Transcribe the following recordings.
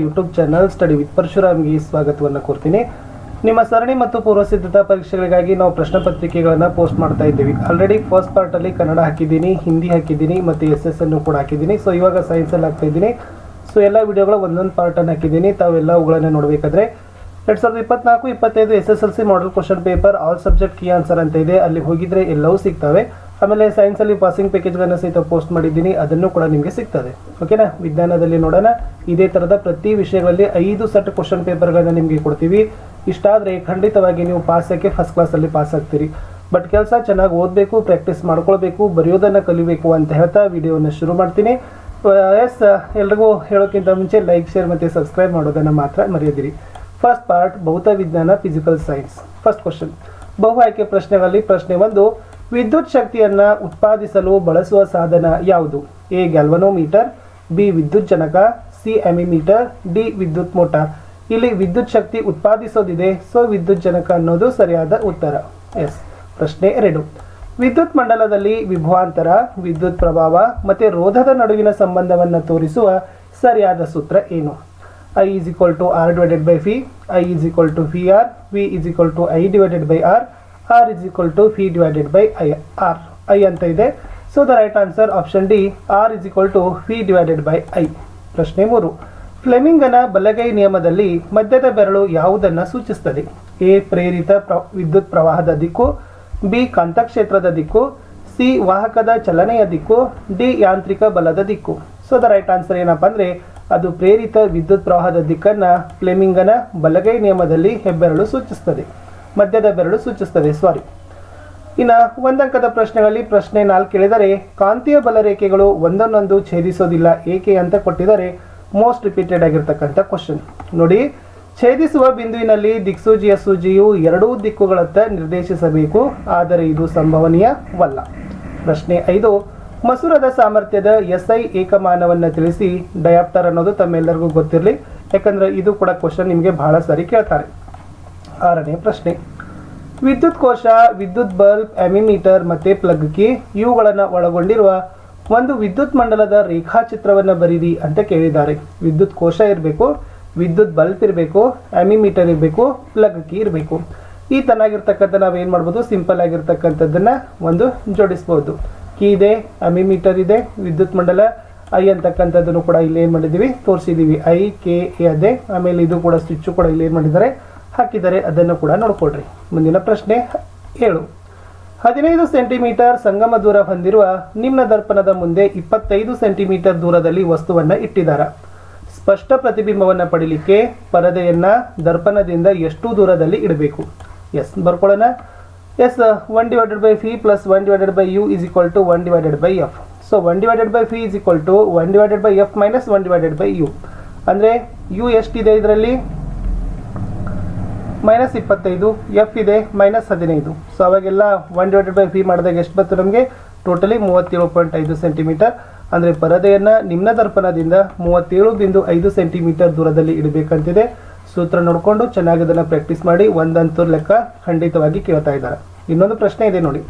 YouTube channel study with ಪರಶುರಾಮ್ಗೆ ಸ್ವಾಗತವನ್ನು ಕೋರ್ತೀನಿ. ನಿಮ್ಮ ಸರಣಿ ಮತ್ತು ಪೂರ್ವ ಸಿದ್ಧತಾ ಪರೀಕ್ಷೆಗಳಿಗಾಗಿ ನಾವು ಪ್ರಶ್ನೆ ಪತ್ರಿಕೆಗಳನ್ನು ಪೋಸ್ಟ್ ಮಾಡ್ತಾ ಇದ್ದೀವಿ. ಆಲ್ರೆಡಿ ಫಸ್ಟ್ ಪಾರ್ಟಲ್ಲಿ ಕನ್ನಡ ಹಾಕಿದ್ದೀನಿ, ಹಿಂದಿ ಹಾಕಿದ್ದೀನಿ ಮತ್ತು SS ಅನ್ನು ಕೂಡ ಹಾಕಿದ್ದೀನಿ. ಸೊ ಇವಾಗ ಸೈನ್ಸಲ್ಲಿ ಹಾಕ್ತಾ ಇದ್ದೀನಿ. ಸೊ ಎಲ್ಲ ವಿಡಿಯೋಗಳು ಒಂದೊಂದು ಪಾರ್ಟನ್ನು ಹಾಕಿದ್ದೀನಿ. ತಾವೆಲ್ಲ ಅವುಗಳನ್ನು ನೋಡಬೇಕಾದ್ರೆ 2024-25 SSLC model question paper all subject key answer ಅಂತ ಇದೆ, ಅಲ್ಲಿ ಹೋಗಿದ್ರೆ ಎಲ್ಲವೂ ಸಿಗ್ತವೆ. ಆಮೇಲೆ ಸೈನ್ಸಲ್ಲಿ ಪಾಸಿಂಗ್ ಪ್ಯಾಕೇಜ್ಗಳನ್ನು ಸಹಿತ ಪೋಸ್ಟ್ ಮಾಡಿದ್ದೀನಿ, ಅದನ್ನು ಕೂಡ ನಿಮಗೆ ಸಿಗ್ತದೆ. ಓಕೆನಾ. ವಿಜ್ಞಾನದಲ್ಲಿ ನೋಡೋಣ. ಇದೇ ಥರದ ಪ್ರತಿ ವಿಷಯಗಳಲ್ಲಿ 5 ಸೆಟ್ ಕ್ವಶನ್ ಪೇಪರ್ಗಳನ್ನು ನಿಮಗೆ ಕೊಡ್ತೀವಿ. ಇಷ್ಟಾದರೆ ಖಂಡಿತವಾಗಿ ನೀವು ಪಾಸಕ್ಕೆ ಫಸ್ಟ್ ಕ್ಲಾಸಲ್ಲಿ ಪಾಸ್ ಆಗ್ತೀರಿ. ಬಟ್ ಕೆಲಸ ಚೆನ್ನಾಗಿ ಓದಬೇಕು, ಪ್ರಾಕ್ಟೀಸ್ ಮಾಡ್ಕೊಳ್ಬೇಕು, ಬರೆಯೋದನ್ನು ಕಲಿಬೇಕು ಅಂತ ಹೇಳ್ತಾ ವಿಡಿಯೋನ ಶುರು ಮಾಡ್ತೀನಿ. ಎಲ್ರಿಗೂ ಹೇಳೋಕ್ಕಿಂತ ಮುಂಚೆ ಲೈಕ್, ಶೇರ್ ಮತ್ತು ಸಬ್ಸ್ಕ್ರೈಬ್ ಮಾಡೋದನ್ನು ಮಾತ್ರ ಮರೆಯದಿರಿ. ಫಸ್ಟ್ ಪಾರ್ಟ್ ಭೌತ ವಿಜ್ಞಾನ, ಫಿಸಿಕಲ್ ಸೈನ್ಸ್. ಫಸ್ಟ್ ಕ್ವಶನ್, ಬಹು ಆಯ್ಕೆ ಪ್ರಶ್ನೆಗಳಲ್ಲಿ ಪ್ರಶ್ನೆ 1, ವಿದ್ಯುತ್ ಶಕ್ತಿಯನ್ನು ಉತ್ಪಾದಿಸಲು ಬಳಸುವ ಸಾಧನ ಯಾವುದು? ಎ ಗ್ಯಾಲ್ವನೋಮೀಟರ್, ಬಿ ವಿದ್ಯುತ್ ಜನಕ, ಸಿ ಅಮಿಮೀಟರ್, ಡಿ ವಿದ್ಯುತ್ ಮೋಟಾರ್. ಇಲ್ಲಿ ವಿದ್ಯುತ್ ಶಕ್ತಿ ಉತ್ಪಾದಿಸೋದಿದೆ, ಸೊ ವಿದ್ಯುತ್ ಜನಕ ಅನ್ನೋದು ಸರಿಯಾದ ಉತ್ತರ. ಎಸ್. ಪ್ರಶ್ನೆ 2, ವಿದ್ಯುತ್ ಮಂಡಲದಲ್ಲಿ ವಿಭವಾಂತರ, ವಿದ್ಯುತ್ ಪ್ರಭಾವ ಮತ್ತು ರೋಧದ ನಡುವಿನ ಸಂಬಂಧವನ್ನು ತೋರಿಸುವ ಸರಿಯಾದ ಸೂತ್ರ ಏನು? I is equal to R divided by V, I is equal to VR, V is equal to I divided by R, R is equal to V divided by R. I ಅಂತ ಇದೆ. So the right answer option D, R is equal to V divided by I. ಪ್ರಶ್ನೆ 3, ಫ್ಲೆಮಿಂಗನ ಬಲಗೈ ನಿಯಮದಲ್ಲಿ ಮಧ್ಯದ ಬೆರಳು ಯಾವುದನ್ನು ಸೂಚಿಸುತ್ತದೆ? A ಪ್ರೇರಿತ ವಿದ್ಯುತ್ ಪ್ರವಾಹದ ದಿಕ್ಕು, ಬಿ ಕಾಂತಕ್ಷೇತ್ರದ ದಿಕ್ಕು, ಸಿ ವಾಹಕದ ಚಲನೆಯ ದಿಕ್ಕು, ಡಿ ಯಾಂತ್ರಿಕ ಬಲದ ದಿಕ್ಕು. ಸೊ ದ ರೈಟ್ ಆನ್ಸರ್ ಏನಪ್ಪ ಅಂದರೆ ಅದು ಪ್ರೇರಿತ ವಿದ್ಯುತ್ ಪ್ರವಾಹದ ದಿಕ್ಕನ್ನು ಫ್ಲೆಮಿಂಗನ ಬಲಗೈ ನಿಯಮದಲ್ಲಿ ಹೆಬ್ಬೆರಳು ಸೂಚಿಸ್ತದೆ, ಮಧ್ಯದ ಬೆರಳು ಸೂಚಿಸ್ತದೆ. ಇನ್ನು ಒಂದಂಕದ ಪ್ರಶ್ನೆಗಳಲ್ಲಿ ಪ್ರಶ್ನೆ 4 ಕೇಳಿದರೆ ಕಾಂತೀಯ ಬಲರೇಖೆಗಳು ಒಂದನ್ನೊಂದು ಛೇದಿಸೋದಿಲ್ಲ ಏಕೆ ಅಂತ ಕೊಟ್ಟಿದ್ದಾರೆ. ಮೋಸ್ಟ್ ರಿಪೀಟೆಡ್ ಆಗಿರ್ತಕ್ಕಂಥ ಕ್ವಶನ್ ನೋಡಿ. ಛೇದಿಸುವ ಬಿಂದುವಿನಲ್ಲಿ ದಿಕ್ಸೂಚಿಯ ಸೂಜಿಯು ಎರಡೂ ದಿಕ್ಕುಗಳತ್ತ ನಿರ್ದೇಶಿಸಬೇಕು, ಆದರೆ ಇದು ಸಂಭವನೀಯವಲ್ಲ. ಪ್ರಶ್ನೆ 5, ಮಸೂರದ ಸಾಮರ್ಥ್ಯದ SI ಏಕಮಾನವನ್ನು ತಿಳಿಸಿ. ಡಯಾಪ್ಟರ್ ಅನ್ನೋದು ತಮ್ಮೆಲ್ಲರಿಗೂ ಗೊತ್ತಿರಲಿ, ಯಾಕಂದರೆ ಇದು ಕೂಡ ಕ್ವಶನ್ ನಿಮಗೆ ಬಹಳ ಸಾರಿ ಕೇಳ್ತಾರೆ. 6ನೇ ಪ್ರಶ್ನೆ, ವಿದ್ಯುತ್ ಕೋಶ, ವಿದ್ಯುತ್ ಬಲ್ಬ್, ಅಮಿಮೀಟರ್ ಮತ್ತು ಪ್ಲಗ್ ಕೀ ಇವುಗಳನ್ನು ಒಳಗೊಂಡಿರುವ ಒಂದು ವಿದ್ಯುತ್ ಮಂಡಲದ ರೇಖಾಚಿತ್ರವನ್ನು ಬರೀರಿ ಅಂತ ಕೇಳಿದ್ದಾರೆ. ವಿದ್ಯುತ್ ಕೋಶ ಇರಬೇಕು, ವಿದ್ಯುತ್ ಬಲ್ಬ್ ಇರಬೇಕು, ಅಮಿಮೀಟರ್ ಇರಬೇಕು, ಪ್ಲಗ್ ಕೀ ಇರಬೇಕು. ಈ ತನಾಗಿರ್ತಕ್ಕಂಥ ನಾವೇನು ಮಾಡ್ಬೋದು, ಸಿಂಪಲ್ ಆಗಿರ್ತಕ್ಕಂಥದ್ದನ್ನು ಒಂದು ಜೋಡಿಸ್ಬೋದು. ಕೀ ಇದೆ, ಅಮಿಮೀಟರ್ ಇದೆ, ವಿದ್ಯುತ್ ಮಂಡಲ ಐ ಅಂತಕ್ಕಂಥದ್ದನ್ನು ಕೂಡ ಇಲ್ಲಿ ಏನು ಮಾಡಿದ್ದೀವಿ, ತೋರಿಸಿದ್ದೀವಿ. I K A ಅದೇ. ಆಮೇಲೆ ಇದು ಕೂಡ ಸ್ವಿಚ್ಚು ಕೂಡ ಇಲ್ಲಿ ಏನು ಮಾಡಿದ್ದಾರೆ, ಹಾಕಿದ್ದಾರೆ. ಅದನ್ನು ಕೂಡ ನೋಡ್ಕೊಳ್ರಿ. ಮುಂದಿನ ಪ್ರಶ್ನೆ 7, 15 ಸೆಂಟಿಮೀಟರ್ ಸಂಗಮ ದೂರ ಹೊಂದಿರುವ ನಿಮ್ನ ದರ್ಪಣದ ಮುಂದೆ 25 ಸೆಂಟಿಮೀಟರ್ ದೂರದಲ್ಲಿ ವಸ್ತುವನ್ನು ಇಟ್ಟಿದ್ದಾರೆ. ಸ್ಪಷ್ಟ ಪ್ರತಿಬಿಂಬವನ್ನು ಪಡಿಲಿಕ್ಕೆ ಪರದೆಯನ್ನು ದರ್ಪಣದಿಂದ ಎಷ್ಟು ದೂರದಲ್ಲಿ ಇಡಬೇಕು? ಎಸ್, ಬರ್ಕೊಳ್ಳೋಣ. Yes, 1 divided by V plus 1 divided by U is equal to 1 divided by F. So 1 divided by V is equal to 1 divided by F minus 1 divided by U. ಅಂದರೆ U ಎಷ್ಟಿದೆ ಇದರಲ್ಲಿ? -25, F ಇದೆ -15. So ಅವಾಗೆಲ್ಲ 1 divided by V ಮಾಡಿದಾಗ ಎಷ್ಟು ಬಂತು ನಮಗೆ? Totally 37.5 centimetre. ಅಂದರೆ ಪರದೆಯನ್ನು ನಿಮ್ನ ದರ್ಪಣದಿಂದ 37.5 ಸೆಂಟಿಮೀಟರ್ ದೂರದಲ್ಲಿ ಇಡಬೇಕಂತಿದೆ. ಸೂತ್ರ ನೋಡಿಕೊಂಡು ಚೆನ್ನಾಗಿ ಅದನ್ನು ಪ್ರಾಕ್ಟೀಸ್ ಮಾಡಿ. ಒಂದಂತೂ ಲೆಕ್ಕ ಖಂಡಿತವಾಗಿ ಕೇಳ್ತಾ ಇದ್ದಾರೆ. ಇನ್ನೊಂದು ಪ್ರಶ್ನೆ ಇದೆ ನೋಡಿ.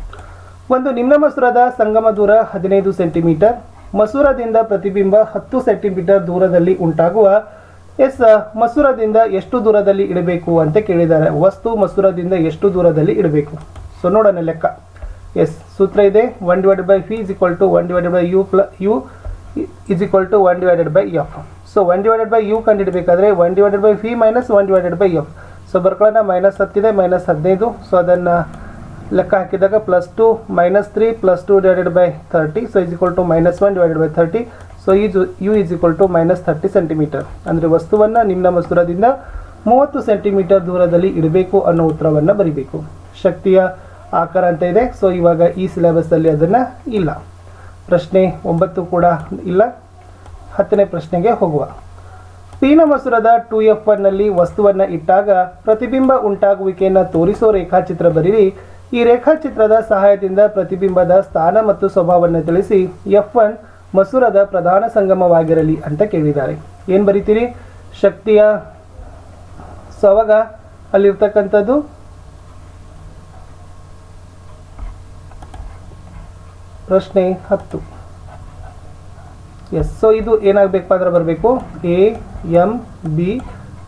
ಒಂದು ನಿಮ್ನ ಮಸೂರದ ಸಂಗಮ ದೂರ 15 ಸೆಂಟಿಮೀಟರ್, ಮಸೂರದಿಂದ ಪ್ರತಿಬಿಂಬ 10 ಸೆಂಟಿಮೀಟರ್ ದೂರದಲ್ಲಿ ಉಂಟಾಗುವ ಮಸೂರದಿಂದ ಎಷ್ಟು ದೂರದಲ್ಲಿ ಇಡಬೇಕು ಅಂತ ಕೇಳಿದ್ದಾರೆ. ವಸ್ತು ಮಸೂರದಿಂದ ಎಷ್ಟು ದೂರದಲ್ಲಿ ಇಡಬೇಕು? ಸೊ ನೋಡೋಣ ಲೆಕ್ಕ. ಎಸ್, ಸೂತ್ರ ಇದೆ. 1 divided by V is equal to 1 divided by U is equal to 1 divided by F. So 1 divided by U ಕಂಡುಹಿಡಬೇಕಾದ್ರೆ 1 divided by V minus 1 divided by F. So ಬರ್ಕೊಳ್ಳೋಣ. -10 ಇದೆ, -15. ಸೊ ಅದನ್ನು ಲೆಕ್ಕ ಹಾಕಿದಾಗ +2 -3 +2 divided by 30. So is equal to -1 divided by 30. So U is equal to -30 centimetre. ಅಂದರೆ ವಸ್ತುವನ್ನು ನಿಮ್ನ ಮಸೂರದಿಂದ 30 centimetre ದೂರದಲ್ಲಿ ಇಡಬೇಕು ಅನ್ನೋ ಉತ್ತರವನ್ನು ಬರಿಬೇಕು. ಶಕ್ತಿಯ ಆಕಾರ ಅಂತ ಇದೆ. ಸೊ ಇವಾಗ ಈ ಸಿಲೆಬಸ್ಸಲ್ಲಿ ಅದನ್ನು ಇಲ್ಲ. ಪ್ರಶ್ನೆ 9 ಕೂಡ ಇಲ್ಲ. 10ನೇ ಪ್ರಶ್ನೆಗೆ ಹೋಗುವ. ಪಿನ ಮಸೂರದ 2F1ನಲ್ಲಿ ವಸ್ತುವನ್ನು ಇಟ್ಟಾಗ ಪ್ರತಿಬಿಂಬ ಉಂಟಾಗುವಿಕೆಯನ್ನು ತೋರಿಸೋ ರೇಖಾಚಿತ್ರ ಬರೀರಿ. ಈ ರೇಖಾಚಿತ್ರದ ಸಹಾಯದಿಂದ ಪ್ರತಿಬಿಂಬದ ಸ್ಥಾನ ಮತ್ತು ಸ್ವಭಾವವನ್ನು ತಿಳಿಸಿ. F1 ಮಸೂರದ ಪ್ರಧಾನ ಸಂಗಮವಾಗಿರಲಿ ಅಂತ ಕೇಳಿದ್ದಾರೆ. ಏನು ಬರೀತೀರಿ? ಶಕ್ತಿಯ ಸವಗ ಅಲ್ಲಿರ್ತಕ್ಕಂಥದ್ದು, ಪ್ರಶ್ನೆ 10. ಎಸ್. ಸೊ ಇದು ಏನಾಗಬೇಕಪ್ಪ ಅಂದ್ರೆ ಬರಬೇಕು A M B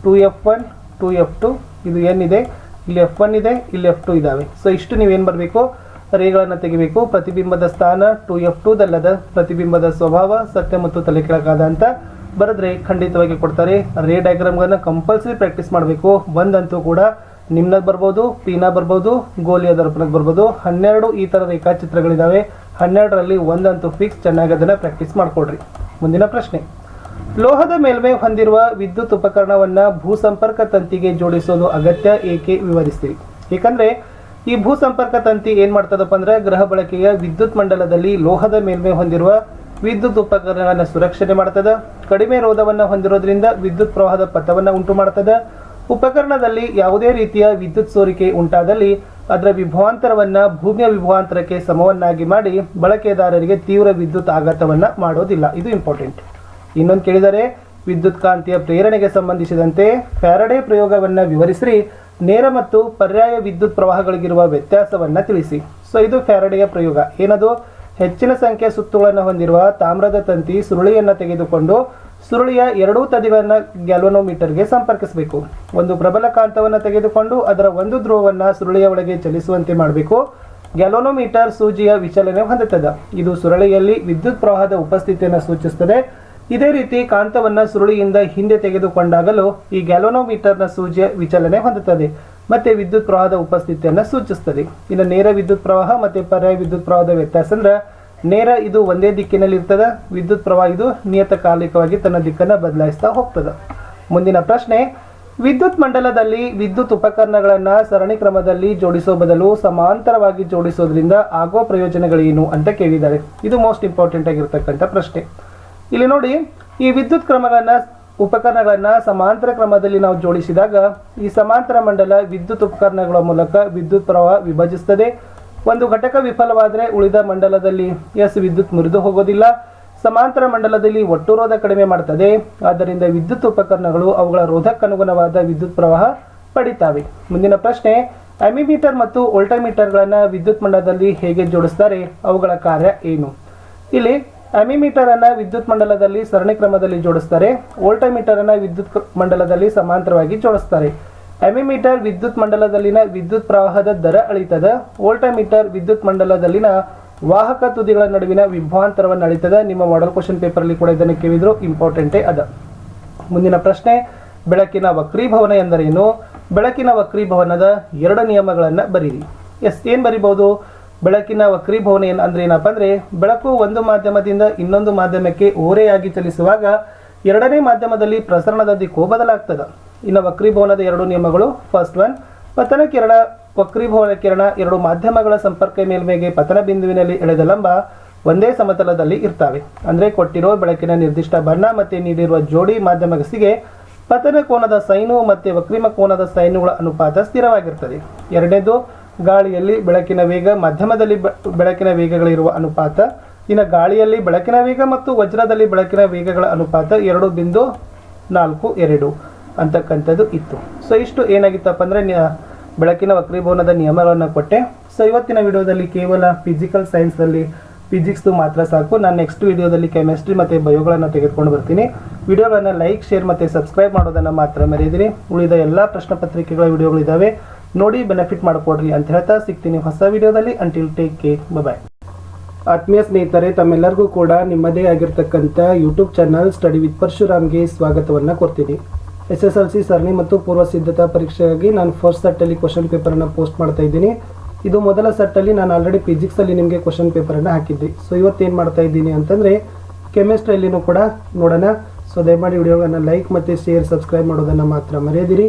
2F1 2F2 ಇದು ಏನಿದೆ ಇಲ್ಲಿ F1 ಇದೆ ಇಲ್ಲಿ F2 ಇದ್ದಾವೆ. ಸೊ ಇಷ್ಟು ನೀವೇನು ಬರಬೇಕು ರೇಗಳನ್ನು ತೆಗಿಬೇಕು. ಪ್ರತಿಬಿಂಬದ ಸ್ಥಾನ 2F2 ದಲ್ಲದ ಪ್ರತಿಬಿಂಬದ ಸ್ವಭಾವ ಸತ್ಯ ಮತ್ತು ತಲೆ ಕೆಳಗಾದ ಅಂತ ಬರೆದ್ರೆ ಖಂಡಿತವಾಗಿ ಕೊಡ್ತಾರೆ. ರೇ ಡಯಾಗ್ರಾಮ್ಗಳನ್ನ ಕಂಪಲ್ಸರಿ ಪ್ರಾಕ್ಟೀಸ್ ಮಾಡಬೇಕು. ಒಂದಂತೂ ಕೂಡ ನಿಮ್ನದ್ದು ಬರ್ಬೋದು, ಪಿನ ಬರ್ಬೋದು, ಗೋಲಿಯ ದರ್ಪಣಕ್ಕೆ ಬರ್ಬೋದು. 12 ಈ ಥರ ರೇಖಾಚಿತ್ರಗಳಿದ್ದಾವೆ. 12ರಲ್ಲಿ ಒಂದಂತೂ ಫಿಕ್ಸ್, ಚೆನ್ನಾಗಿ ಅದನ್ನು ಪ್ರಾಕ್ಟೀಸ್ ಮಾಡಿಕೊಡ್ರಿ. ಮುಂದಿನ ಪ್ರಶ್ನೆ, ಲೋಹದ ಮೇಲ್ಮೈ ಹೊಂದಿರುವ ವಿದ್ಯುತ್ ಉಪಕರಣವನ್ನು ಭೂಸಂಪರ್ಕ ತಂತಿಗೆ ಜೋಡಿಸೋದು ಅಗತ್ಯ, ಏಕೆ ವಿವರಿಸ್ತೀವಿ. ಏಕೆಂದರೆ ಈ ಭೂಸಂಪರ್ಕ ತಂತಿ ಏನು ಮಾಡ್ತದಪ್ಪ ಅಂದ್ರೆ ಗೃಹ ಬಳಕೆಯ ವಿದ್ಯುತ್ ಮಂಡಲದಲ್ಲಿ ಲೋಹದ ಮೇಲ್ಮೈ ಹೊಂದಿರುವ ವಿದ್ಯುತ್ ಉಪಕರಣಗಳನ್ನು ಸುರಕ್ಷಣೆ ಮಾಡ್ತದೆ. ಕಡಿಮೆ ರೋಧವನ್ನು ಹೊಂದಿರೋದ್ರಿಂದ ವಿದ್ಯುತ್ ಪ್ರವಾಹದ ಪಥವನ್ನು ಉಂಟು ಮಾಡ್ತದೆ. ಉಪಕರಣದಲ್ಲಿ ಯಾವುದೇ ರೀತಿಯ ವಿದ್ಯುತ್ ಸೋರಿಕೆ ಉಂಟಾದಲ್ಲಿ ಅದರ ವಿಭವಾಂತರವನ್ನು ಭೂಮಿಯ ವಿಭವಾಂತರಕ್ಕೆ ಸಮವನ್ನಾಗಿ ಮಾಡಿ ಬಳಕೆದಾರರಿಗೆ ತೀವ್ರ ವಿದ್ಯುತ್ ಆಘಾತವನ್ನು ಮಾಡೋದಿಲ್ಲ. ಇದು ಇಂಪಾರ್ಟೆಂಟ್. ಇನ್ನೊಂದು ಕೇಳಿದರೆ ವಿದ್ಯುತ್ ಕಾಂತಿಯ ಪ್ರೇರಣೆಗೆ ಸಂಬಂಧಿಸಿದಂತೆ ಫ್ಯಾರಡೆ ಪ್ರಯೋಗವನ್ನು ವಿವರಿಸಿ ನೇರ ಮತ್ತು ಪರ್ಯಾಯ ವಿದ್ಯುತ್ ಪ್ರವಾಹಗಳಿಗಿರುವ ವ್ಯತ್ಯಾಸವನ್ನು ತಿಳಿಸಿ. ಸೊ ಇದು ಫ್ಯಾರಡೆಯ ಪ್ರಯೋಗ. ಏನದು? ಹೆಚ್ಚಿನ ಸಂಖ್ಯೆಯ ಸುತ್ತುಗಳನ್ನು ಹೊಂದಿರುವ ತಾಮ್ರದ ತಂತಿ ಸುರುಳಿಯನ್ನು ತೆಗೆದುಕೊಂಡು ಸುರುಳಿಯ ಎರಡೂ ತುದಿಗಳನ್ನು ಗ್ಯಾಲ್ವನೋಮೀಟರ್ಗೆ ಸಂಪರ್ಕಿಸಬೇಕು. ಒಂದು ಪ್ರಬಲ ಕಾಂತವನ್ನು ತೆಗೆದುಕೊಂಡು ಅದರ ಒಂದು ಧ್ರುವವನ್ನು ಸುರುಳಿಯ ಒಳಗೆ ಚಲಿಸುವಂತೆ ಮಾಡಬೇಕು. ಗ್ಯಾಲ್ವನೋಮೀಟರ್ ಸೂಜಿಯ ವಿಚಲನೆ ಹೊಂದುತ್ತದೆ. ಇದು ಸುರುಳಿಯಲ್ಲಿ ವಿದ್ಯುತ್ ಪ್ರವಾಹದ ಉಪಸ್ಥಿತಿಯನ್ನು ಸೂಚಿಸುತ್ತದೆ. ಇದೇ ರೀತಿ ಕಾಂತವನ್ನು ಸುರುಳಿಯಿಂದ ಹಿಂದೆ ತೆಗೆದುಕೊಂಡಾಗಲೂ ಈ ಗ್ಯಾಲ್ವನೋಮೀಟರ್ನ ಸೂಜಿಯ ವಿಚಲನೆ ಹೊಂದುತ್ತದೆ ಮತ್ತೆ ವಿದ್ಯುತ್ ಪ್ರವಾಹದ ಉಪಸ್ಥಿತಿಯನ್ನು ಸೂಚಿಸುತ್ತದೆ. ಇನ್ನು ನೇರ ವಿದ್ಯುತ್ ಪ್ರವಾಹ ಮತ್ತು ಪರ್ಯಾಯ ವಿದ್ಯುತ್ ಪ್ರವಾಹದ ವ್ಯತ್ಯಾಸ ಅಂದ್ರೆ ನೇರ ಇದು ಒಂದೇ ದಿಕ್ಕಿನಲ್ಲಿ ಇರ್ತದೆ, ವಿದ್ಯುತ್ ಪ್ರವಾಹ ಇದು ನಿಯತಕಾಲಿಕವಾಗಿ ತನ್ನ ದಿಕ್ಕನ್ನು ಬದಲಾಯಿಸ್ತಾ ಹೋಗ್ತದೆ. ಮುಂದಿನ ಪ್ರಶ್ನೆ, ವಿದ್ಯುತ್ ಮಂಡಲದಲ್ಲಿ ವಿದ್ಯುತ್ ಉಪಕರಣಗಳನ್ನು ಸರಣಿ ಕ್ರಮದಲ್ಲಿ ಜೋಡಿಸೋ ಬದಲು ಸಮಾಂತರವಾಗಿ ಜೋಡಿಸೋದ್ರಿಂದ ಆಗೋ ಪ್ರಯೋಜನಗಳೇನು ಅಂತ ಕೇಳಿದ್ದಾರೆ. ಇದು ಮೋಸ್ಟ್ ಇಂಪಾರ್ಟೆಂಟ್ ಆಗಿರ್ತಕ್ಕಂಥ ಪ್ರಶ್ನೆ. ಇಲ್ಲಿ ನೋಡಿ, ಈ ವಿದ್ಯುತ್ ಉಪಕರಣಗಳನ್ನು ಸಮಾಂತರ ಕ್ರಮದಲ್ಲಿ ನಾವು ಜೋಡಿಸಿದಾಗ ಈ ಸಮಾಂತರ ಮಂಡಲ ವಿದ್ಯುತ್ ಉಪಕರಣಗಳ ಮೂಲಕ ವಿದ್ಯುತ್ ಪ್ರವಾಹ ವಿಭಜಿಸುತ್ತದೆ. ಒಂದು ಘಟಕ ವಿಫಲವಾದರೆ ಉಳಿದ ಮಂಡಲದಲ್ಲಿ ವಿದ್ಯುತ್ ಮುರಿದು ಹೋಗೋದಿಲ್ಲ. ಸಮಾಂತರ ಮಂಡಲದಲ್ಲಿ ಒಟ್ಟು ರೋಧ ಕಡಿಮೆ ಮಾಡ್ತದೆ. ಆದ್ದರಿಂದ ವಿದ್ಯುತ್ ಉಪಕರಣಗಳು ಅವುಗಳ ರೋಧಕ್ಕನುಗುಣವಾದ ವಿದ್ಯುತ್ ಪ್ರವಾಹ ಪಡಿತಾವೆ. ಮುಂದಿನ ಪ್ರಶ್ನೆ, ಅಮಿಮೀಟರ್ ಮತ್ತು ವೋಲ್ಟಮೀಟರ್ಗಳನ್ನು ವಿದ್ಯುತ್ ಮಂಡಲದಲ್ಲಿ ಹೇಗೆ ಜೋಡಿಸ್ತಾರೆ, ಅವುಗಳ ಕಾರ್ಯ ಏನು? ಇಲ್ಲಿ ಅಮಿಮೀಟರ್ ಅನ್ನು ವಿದ್ಯುತ್ ಮಂಡಲದಲ್ಲಿ ಸರಣಿ ಕ್ರಮದಲ್ಲಿ ಜೋಡಿಸ್ತಾರೆ. ವೋಲ್ಟಮೀಟರ್ ಅನ್ನು ವಿದ್ಯುತ್ ಮಂಡಲದಲ್ಲಿ ಸಮಾಂತರವಾಗಿ ಜೋಡಿಸ್ತಾರೆ. ಅಮಿಮೀಟರ್ ವಿದ್ಯುತ್ ಮಂಡಲದಲ್ಲಿನ ವಿದ್ಯುತ್ ಪ್ರವಾಹದ ದರ ಅಳಿತದ. ವೋಲ್ಟಮೀಟರ್ ವಿದ್ಯುತ್ ಮಂಡಲದಲ್ಲಿನ ವಾಹಕ ತುದಿಗಳ ನಡುವಿನ ವಿಭವಾಂತರವನ್ನು ಅಳಿತದ. ನಿಮ್ಮ ಮಾಡೆಲ್ ಕ್ವಶನ್ ಪೇಪರಲ್ಲಿ ಕೂಡ ಇದನ್ನು ಕೇಳಿದ್ರು, ಇಂಪಾರ್ಟೆಂಟೇ ಅದ. ಮುಂದಿನ ಪ್ರಶ್ನೆ, ಬೆಳಕಿನ ವಕ್ರೀಭವನ ಎಂದರೇನು? ಬೆಳಕಿನ ವಕ್ರೀಭವನದ 2 ನಿಯಮಗಳನ್ನು ಬರೀರಿ. ಏನು ಬರಿಬಹುದು? ಬೆಳಕಿನ ವಕ್ರೀಭವನ ಅಂದ್ರೆ ಏನಪ್ಪ ಅಂದ್ರೆ ಬೆಳಕು ಒಂದು ಮಾಧ್ಯಮದಿಂದ ಇನ್ನೊಂದು ಮಾಧ್ಯಮಕ್ಕೆ ಓರೆಯಾಗಿ ಚಲಿಸುವಾಗ ಎರಡನೇ ಮಾಧ್ಯಮದಲ್ಲಿ ಪ್ರಸರಣದ ದಿಕ್ಕು ಬದಲಾಗ್ತದೆ. ಇನ್ನು ವಕ್ರೀಭವನದ 2 ನಿಯಮಗಳು, ಫಸ್ಟ್ ಒನ್, ಪತನ ಕಿರಣ ವಕ್ರೀಭವನ ಕಿರಣ 2 ಮಾಧ್ಯಮಗಳ ಸಂಪರ್ಕ ಮೇಲ್ಮೈಗೆ ಪತನ ಬಿಂದುವಿನಲ್ಲಿ ಎಳೆದ ಲಂಬ ಒಂದೇ ಸಮತಲದಲ್ಲಿ ಇರ್ತವೆ. ಅಂದ್ರೆ ಕೊಟ್ಟಿರೋ ಬೆಳಕಿನ ನಿರ್ದಿಷ್ಟ ಬಣ್ಣ ಮತ್ತೆ ನೀಡಿರುವ ಜೋಡಿ ಮಾಧ್ಯಮಗಸಿಗೆ ಪತನ ಕೋನದ ಸೈನು ಮತ್ತೆ ವಕ್ರೀಮ ಕೋನದ ಸೈನುಗಳ ಅನುಪಾತ ಸ್ಥಿರವಾಗಿರ್ತದೆ. ಎರಡನೇದು, ಗಾಳಿಯಲ್ಲಿ ಬೆಳಕಿನ ವೇಗ ಮಾಧ್ಯಮದಲ್ಲಿ ಬೆಳಕಿನ ವೇಗಗಳಿರುವ ಅನುಪಾತ. ಇನ್ನು ಗಾಳಿಯಲ್ಲಿ ಬೆಳಕಿನ ವೇಗ ಮತ್ತು ವಜ್ರದಲ್ಲಿ ಬೆಳಕಿನ ವೇಗಗಳ ಅನುಪಾತ 2.42 ಅಂತಕ್ಕಂಥದ್ದು ಇತ್ತು. ಸೊ ಇಷ್ಟು ಏನಾಗಿತ್ತಪ್ಪ ಅಂದರೆ ಬೆಳಕಿನ ವಕ್ರೀಭವನದ ನಿಯಮಗಳನ್ನು ಕೊಟ್ಟೆ. ಸೊ ಇವತ್ತಿನ ವಿಡಿಯೋದಲ್ಲಿ ಕೇವಲ ಫಿಸಿಕಲ್ ಸೈನ್ಸ್ನಲ್ಲಿ ಫಿಸಿಕ್ಸ್ದು ಮಾತ್ರ ಸಾಕು. ನಾನು ನೆಕ್ಸ್ಟ್ ವಿಡಿಯೋದಲ್ಲಿ ಕೆಮಿಸ್ಟ್ರಿ ಮತ್ತು ಬಯೋಗಳನ್ನು ತೆಗೆದುಕೊಂಡು ಬರ್ತೀನಿ. ವಿಡಿಯೋಗಳನ್ನು ಲೈಕ್, ಶೇರ್ ಮತ್ತು ಸಬ್ಸ್ಕ್ರೈಬ್ ಮಾಡೋದನ್ನು ಮಾತ್ರ ಮರೆಯದಿರಿ. ಉಳಿದ ಎಲ್ಲ ಪ್ರಶ್ನೆ ಪತ್ರಿಕೆಗಳ ವಿಡಿಯೋಗಳಿದ್ದಾವೆ, ನೋಡಿ ಬೆನಿಫಿಟ್ ಮಾಡಿಕೊಡ್ರಿ ಅಂತ ಹೇಳ್ತಾ ಸಿಗ್ತೀನಿ ಹೊಸ ವಿಡಿಯೋದಲ್ಲಿ. ಅಂಟಿಲ್ ಟೇಕ್ ಕೇರ್, ಬಾಯ್. ಆತ್ಮೀಯ ಸ್ನೇಹಿತರೆ, ತಮ್ಮೆಲ್ಲರಿಗೂ ಕೂಡ ನಿಮ್ಮದೇ ಆಗಿರ್ತಕ್ಕಂಥ ಯೂಟ್ಯೂಬ್ ಚಾನಲ್ ಸ್ಟಡಿ ವಿತ್ ಪರಶುರಾಮ್ಗೆ ಸ್ವಾಗತವನ್ನು ಕೊಡ್ತೀನಿ. SSLC ಸರಣಿ ಮತ್ತು ಪೂರ್ವ ಸಿದ್ಧತಾ ಪರೀಕ್ಷೆಗಾಗಿ ನಾನು ಫಸ್ಟ್ ಸೆಟ್ಟಲ್ಲಿ ಕ್ವಶನ್ ಪೇಪರನ್ನು ಪೋಸ್ಟ್ ಮಾಡ್ತಾ ಇದ್ದೀನಿ. ಇದು ಮೊದಲ ಸೆಟ್ಟಲ್ಲಿ ನಾನು ಆಲ್ರೆಡಿ ಫಿಸಿಕ್ಸಲ್ಲಿ ನಿಮಗೆ ಕ್ವಶನ್ ಪೇಪರನ್ನು ಹಾಕಿದ್ದೆ. ಸೊ ಇವತ್ತೇನು ಮಾಡ್ತಾ ಇದ್ದೀನಿ ಅಂತಂದರೆ ಕೆಮಿಸ್ಟ್ರಿಯಲ್ಲಿನೂ ಕೂಡ ನೋಡೋಣ. ಸೊ ದಯಮಾಡಿ ವಿಡಿಯೋಗಳನ್ನು ಲೈಕ್ ಮತ್ತು ಶೇರ್, ಸಬ್ಸ್ಕ್ರೈಬ್ ಮಾಡೋದನ್ನು ಮಾತ್ರ ಮರೆಯದಿರಿ.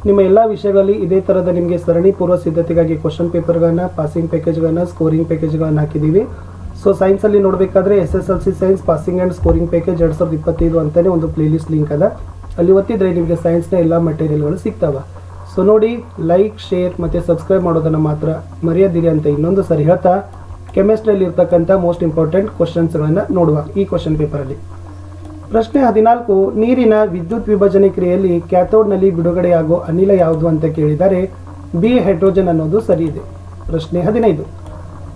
ನಿಮ್ಮ ಎಲ್ಲ ವಿಷಯಗಳಲ್ಲಿ ಇದೇ ಥರದ ನಿಮಗೆ ಸರಣಿ ಪೂರ್ವ ಸಿದ್ಧತೆಗಾಗಿ ಕ್ವಶನ್ ಪೇಪರ್ಗಳನ್ನು, ಪಾಸಿಂಗ್ ಪ್ಯಾಕೇಜ್ಗಳನ್ನು, ಸ್ಕೋರಿಂಗ್ ಪ್ಯಾಕೇಜ್ಗಳನ್ನು ಹಾಕಿದ್ದೀವಿ. ಸೊ ಸೈನ್ಸಲ್ಲಿ ನೋಡಬೇಕಾದ್ರೆ SSLC science passing and scoring package 2025 ಅಂತಲೇ ಒಂದು ಪ್ಲೇಲಿಸ್ಟ್ ಲಿಂಕ್ ಅದ. ಅಲ್ಲಿ ಒತ್ತಿದ್ರೆ ನಿಮಗೆ ಸೈನ್ಸ್ನ ಎಲ್ಲ ಮಟೀರಿಯಲ್ಗಳು ಸಿಗ್ತಾವೆ. ಸೊ ನೋಡಿ, ಲೈಕ್, ಶೇರ್ ಮತ್ತು ಸಬ್ಸ್ಕ್ರೈಬ್ ಮಾಡೋದನ್ನು ಮಾತ್ರ ಮರೆಯದಿರಿ ಅಂತ ಇನ್ನೊಂದು ಸರಿ ಹೇಳ್ತಾ, ಕೆಮಿಸ್ಟ್ರಿಯಲ್ಲಿ ಇರ್ತಕ್ಕಂಥ ಮೋಸ್ಟ್ ಇಂಪಾರ್ಟೆಂಟ್ ಕ್ವಶನ್ಸ್ಗಳನ್ನು ನೋಡುವ ಈ ಕ್ವಶನ್ ಪೇಪರಲ್ಲಿ. ಪ್ರಶ್ನೆ 14, ನೀರಿನ ವಿದ್ಯುತ್ ವಿಭಜನೆ ಕ್ರಿಯೆಯಲ್ಲಿ ಕ್ಯಾಥೋಡ್ನಲ್ಲಿ ಬಿಡುಗಡೆಯಾಗೋ ಅನಿಲ ಯಾವುದು ಅಂತ ಕೇಳಿದರೆ ಬಿ ಹೈಡ್ರೋಜನ್ ಅನ್ನೋದು ಸರಿ ಇದೆ. ಪ್ರಶ್ನೆ 15,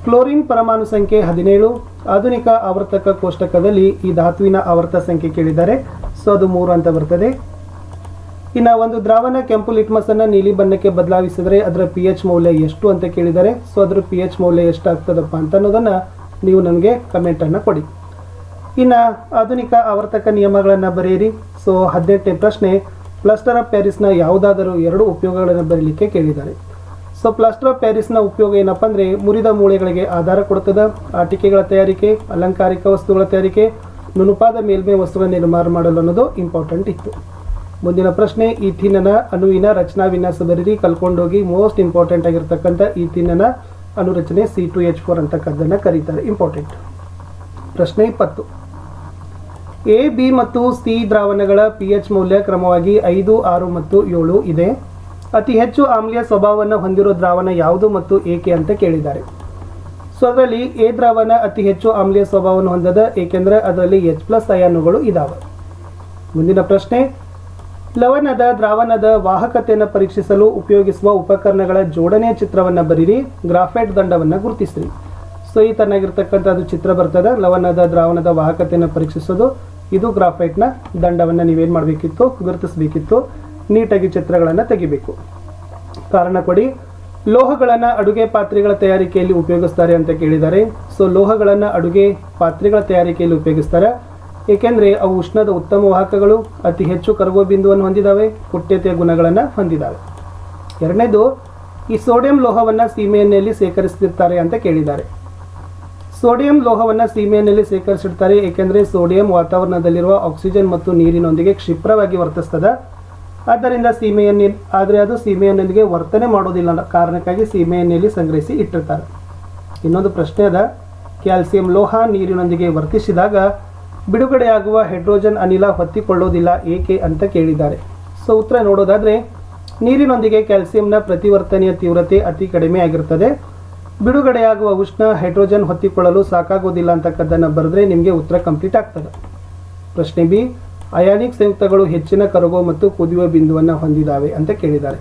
ಕ್ಲೋರಿನ್ ಪರಮಾಣು ಸಂಖ್ಯೆ 17. ಆಧುನಿಕ ಆವರ್ತಕ ಕೋಷ್ಟಕದಲ್ಲಿ ಈ ಧಾತುವಿನ ಆವರ್ತ ಸಂಖ್ಯೆ ಕೇಳಿದ್ದಾರೆ. ಸೊ ಅದು 3 ಅಂತ ಬರ್ತದೆ. ಇನ್ನು ಒಂದು ದ್ರಾವಣ ಕೆಂಪು ಲಿಟ್ಮಸ್ ಅನ್ನು ನೀಲಿ ಬಣ್ಣಕ್ಕೆ ಬದಲಾಯಿಸಿದರೆ ಅದರ pH ಮೌಲ್ಯ ಎಷ್ಟು ಅಂತ ಕೇಳಿದ್ದಾರೆ. ಸೊ ಅದರ pH ಮೌಲ್ಯ ಎಷ್ಟಾಗ್ತದಪ್ಪ ಅಂತ ಅನ್ನೋದನ್ನು ನೀವು ನನಗೆ ಕಮೆಂಟನ್ನು ಕೊಡಿ. ಇನ್ನು ಆಧುನಿಕ ಆವರ್ತಕ ನಿಯಮಗಳನ್ನು ಬರೆಯಿರಿ. ಸೊ 18ನೇ ಪ್ರಶ್ನೆ, ಪ್ಲಾಸ್ಟರ್ ಆಫ್ ಪ್ಯಾರಿಸ್ನ ಯಾವುದಾದರೂ 2 ಉಪಯೋಗಗಳನ್ನು ಬರೀಲಿಕ್ಕೆ ಕೇಳಿದ್ದಾರೆ. ಸೊ ಪ್ಲಾಸ್ಟರ್ ಆಫ್ ಪ್ಯಾರಿಸ್ನ ಉಪಯೋಗ ಏನಪ್ಪ ಅಂದರೆ ಮುರಿದ ಮೂಳೆಗಳಿಗೆ ಆಧಾರ ಕೊಡುತ್ತದೆ, ಆಟಿಕೆಗಳ ತಯಾರಿಕೆ, ಅಲಂಕಾರಿಕ ವಸ್ತುಗಳ ತಯಾರಿಕೆ, ನುಣುಪಾದ ಮೇಲ್ಮೈ ವಸ್ತುಗಳ ನಿರ್ಮಾಣ ಮಾಡಲು ಅನ್ನೋದು ಇಂಪಾರ್ಟೆಂಟ್ ಇತ್ತು. ಮುಂದಿನ ಪ್ರಶ್ನೆ, ಈಥಿನ್ನ ಅಣುವಿನ ರಚನಾ ವಿನ್ಯಾಸ ಬರೀರಿ. ಕಲ್ಕೊಂಡೋಗಿ ಮೋಸ್ಟ್ ಇಂಪಾರ್ಟೆಂಟ್ ಆಗಿರ್ತಕ್ಕಂಥ ಈಥಿನ್ನ ಅಣುರಚನೆ C2H4 ಅಂತಕ್ಕದ್ದನ್ನು ಕರೀತಾರೆ. ಇಂಪಾರ್ಟೆಂಟ್. ಪ್ರಶ್ನೆ 20, A, B ಮತ್ತು C ದ್ರಾವಣಗಳ pH ಮೌಲ್ಯ ಕ್ರಮವಾಗಿ 5, 6 ಮತ್ತು 7 ಇದೆ. ಅತಿ ಹೆಚ್ಚು ಆಮ್ಲೀಯ ಸ್ವಭಾವವನ್ನು ಹೊಂದಿರೋ ದ್ರಾವಣ ಯಾವುದು ಮತ್ತು ಏಕೆ ಅಂತ ಕೇಳಿದ್ದಾರೆ. ಸೊ ಅದರಲ್ಲಿ ಎ ದ್ರಾವಣ ಅತಿ ಹೆಚ್ಚು ಆಮ್ಲೀಯ ಸ್ವಭಾವವನ್ನು ಹೊಂದದ, ಏಕೆಂದರೆ ಅದರಲ್ಲಿ H+ ಅಯಾನುಗಳು ಇದಾವೆ. ಮುಂದಿನ ಪ್ರಶ್ನೆ, ಲವಣದ ದ್ರಾವಣದ ವಾಹಕತೆಯನ್ನು ಪರೀಕ್ಷಿಸಲು ಉಪಯೋಗಿಸುವ ಉಪಕರಣಗಳ ಜೋಡಣೆಯ ಚಿತ್ರವನ್ನು ಬರೀರಿ. ಗ್ರಾಫೈಟ್ ದಂಡವನ್ನು ಗುರುತಿಸಿರಿ. ಸೊ ಈ ತನ್ನಾಗಿರ್ತಕ್ಕಂಥದ್ದು ಚಿತ್ರ ಬರ್ತದೆ. ಲವಣದ ದ್ರಾವಣದ ವಾಹಕತೆಯನ್ನು ಪರೀಕ್ಷಿಸೋದು ಇದು ಗ್ರಾಫೈಟ್ನ ದಂಡವನ್ನು ನೀವೇನು ಮಾಡಬೇಕಿತ್ತು, ಗುರುತಿಸಬೇಕಿತ್ತು. ನೀಟಾಗಿ ಚಿತ್ರಗಳನ್ನು ತೆಗಿಬೇಕು. ಕಾರಣ ಕೊಡಿ. ಲೋಹಗಳನ್ನು ಅಡುಗೆ ಪಾತ್ರೆಗಳ ತಯಾರಿಕೆಯಲ್ಲಿ ಉಪಯೋಗಿಸ್ತಾರೆ ಅಂತ ಕೇಳಿದ್ದಾರೆ. ಸೊ ಲೋಹಗಳನ್ನು ಅಡುಗೆ ಪಾತ್ರೆಗಳ ತಯಾರಿಕೆಯಲ್ಲಿ ಉಪಯೋಗಿಸ್ತಾರೆ, ಏಕೆಂದರೆ ಅವು ಉಷ್ಣದ ಉತ್ತಮ ವಾಹಕಗಳು, ಅತಿ ಹೆಚ್ಚು ಕರಗುವ ಬಿಂದುವನ್ನು ಹೊಂದಿದ್ದಾವೆ, ಕುಟ್ಯತೆಯ ಗುಣಗಳನ್ನು ಹೊಂದಿದ್ದಾವೆ. ಎರಡನೇದು, ಈ ಸೋಡಿಯಂ ಲೋಹವನ್ನು ಸೀಮೆಎಣ್ಣೆಯಲ್ಲಿ ಸೇಕರಿಸುತ್ತಾರೆ ಅಂತ ಕೇಳಿದ್ದಾರೆ. ಸೋಡಿಯಂ ಲೋಹವನ್ನು ಸೀಮೆಎಣ್ಣೆಯಲ್ಲಿ ಸೇಕರಿಸಿಡ್ತಾರೆ, ಏಕೆಂದರೆ ಸೋಡಿಯಂ ವಾತಾವರಣದಲ್ಲಿರುವ ಆಕ್ಸಿಜನ್ ಮತ್ತು ನೀರಿನೊಂದಿಗೆ ಕ್ಷಿಪ್ರವಾಗಿ ವರ್ತಿಸ್ತದೆ. ಆದ್ದರಿಂದ ಸೀಮೆಎಣ್ಣೆ, ಆದರೆ ಅದು ಸೀಮೆಎಣ್ಣೆಗೆ ವರ್ತನೆ ಮಾಡೋದಿಲ್ಲ ಅನ್ನೋ ಕಾರಣಕ್ಕಾಗಿ ಸೀಮೆಎಣ್ಣೆಯಲ್ಲಿ ಸಂಗ್ರಹಿಸಿ ಇಟ್ಟಿರ್ತಾರೆ. ಇನ್ನೊಂದು ಪ್ರಶ್ನೆ ಅದ, ಕ್ಯಾಲ್ಸಿಯಂ ಲೋಹ ನೀರಿನೊಂದಿಗೆ ವರ್ತಿಸಿದಾಗ ಬಿಡುಗಡೆಯಾಗುವ ಹೈಡ್ರೋಜನ್ ಅನಿಲ ಹೊತ್ತಿಕೊಳ್ಳೋದಿಲ್ಲ, ಏಕೆ ಅಂತ ಕೇಳಿದ್ದಾರೆ. ಸೊ ಉತ್ತರ ನೋಡೋದಾದರೆ, ನೀರಿನೊಂದಿಗೆ ಕ್ಯಾಲ್ಸಿಯಂನ ಪ್ರತಿವರ್ತನೆಯ ತೀವ್ರತೆ ಅತಿ ಕಡಿಮೆ ಆಗಿರ್ತದೆ. ಬಿಡುಗಡೆಯಾಗುವ ಉಷ್ಣ ಹೈಡ್ರೋಜನ್ ಹೊತ್ತಿಕೊಳ್ಳಲು ಸಾಕಾಗೋದಿಲ್ಲ ಅಂತಕ್ಕದ್ದನ್ನು ಬರೆದ್ರೆ ನಿಮಗೆ ಉತ್ತರ ಕಂಪ್ಲೀಟ್ ಆಗ್ತದೆ. ಪ್ರಶ್ನೆ ಬಿ, ಅಯಾನಿಕ್ ಸಂಯುಕ್ತಗಳು ಹೆಚ್ಚಿನ ಕರಗುವ ಮತ್ತು ಕುದಿಯುವ ಬಿಂದುವನ್ನು ಹೊಂದಿದ್ದಾವೆ ಅಂತ ಕೇಳಿದ್ದಾರೆ.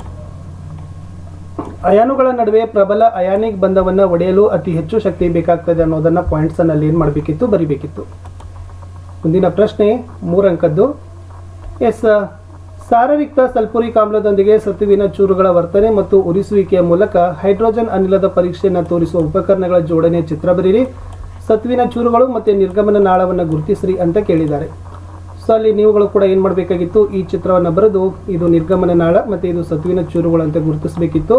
ಅಯಾನುಗಳ ನಡುವೆ ಪ್ರಬಲ ಅಯಾನಿಕ್ ಬಂಧವನ್ನು ಒಡೆಯಲು ಅತಿ ಹೆಚ್ಚು ಶಕ್ತಿ ಬೇಕಾಗ್ತದೆ ಅನ್ನೋದನ್ನು ಪಾಯಿಂಟ್ಸನ್ನಲ್ಲಿ ಏನು ಮಾಡಬೇಕಿತ್ತು, ಬರಿಬೇಕಿತ್ತು. ಮುಂದಿನ ಪ್ರಶ್ನೆ 3 ಅಂಕದ್ದು. ಸಾರರಿಕ್ತ ಸಲ್ಫ್ಯೂರಿಕ್ ಆಮ್ಲದೊಂದಿಗೆ ಸತುವಿನ ಚೂರುಗಳ ವರ್ತನೆ ಮತ್ತು ಉರಿಸುವಿಕೆಯ ಮೂಲಕ ಹೈಡ್ರೋಜನ್ ಅನಿಲದ ಪರೀಕ್ಷೆಯನ್ನು ತೋರಿಸುವ ಉಪಕರಣಗಳ ಜೋಡಣೆಯ ಚಿತ್ರ ಬರೀರಿ. ಸತುವಿನ ಚೂರುಗಳು ಮತ್ತು ನಿರ್ಗಮನ ನಾಳವನ್ನು ಗುರುತಿಸ್ರಿ ಅಂತ ಕೇಳಿದ್ದಾರೆ. ಸೊ ಅಲ್ಲಿ ನೀವುಗಳು ಕೂಡ ಏನು ಮಾಡಬೇಕಾಗಿತ್ತು, ಈ ಚಿತ್ರವನ್ನು ಬರೆದು ಇದು ನಿರ್ಗಮನ ನಾಳ ಮತ್ತು ಇದು ಸತುವಿನ ಚೂರುಗಳು ಅಂತ ಗುರುತಿಸಬೇಕಿತ್ತು.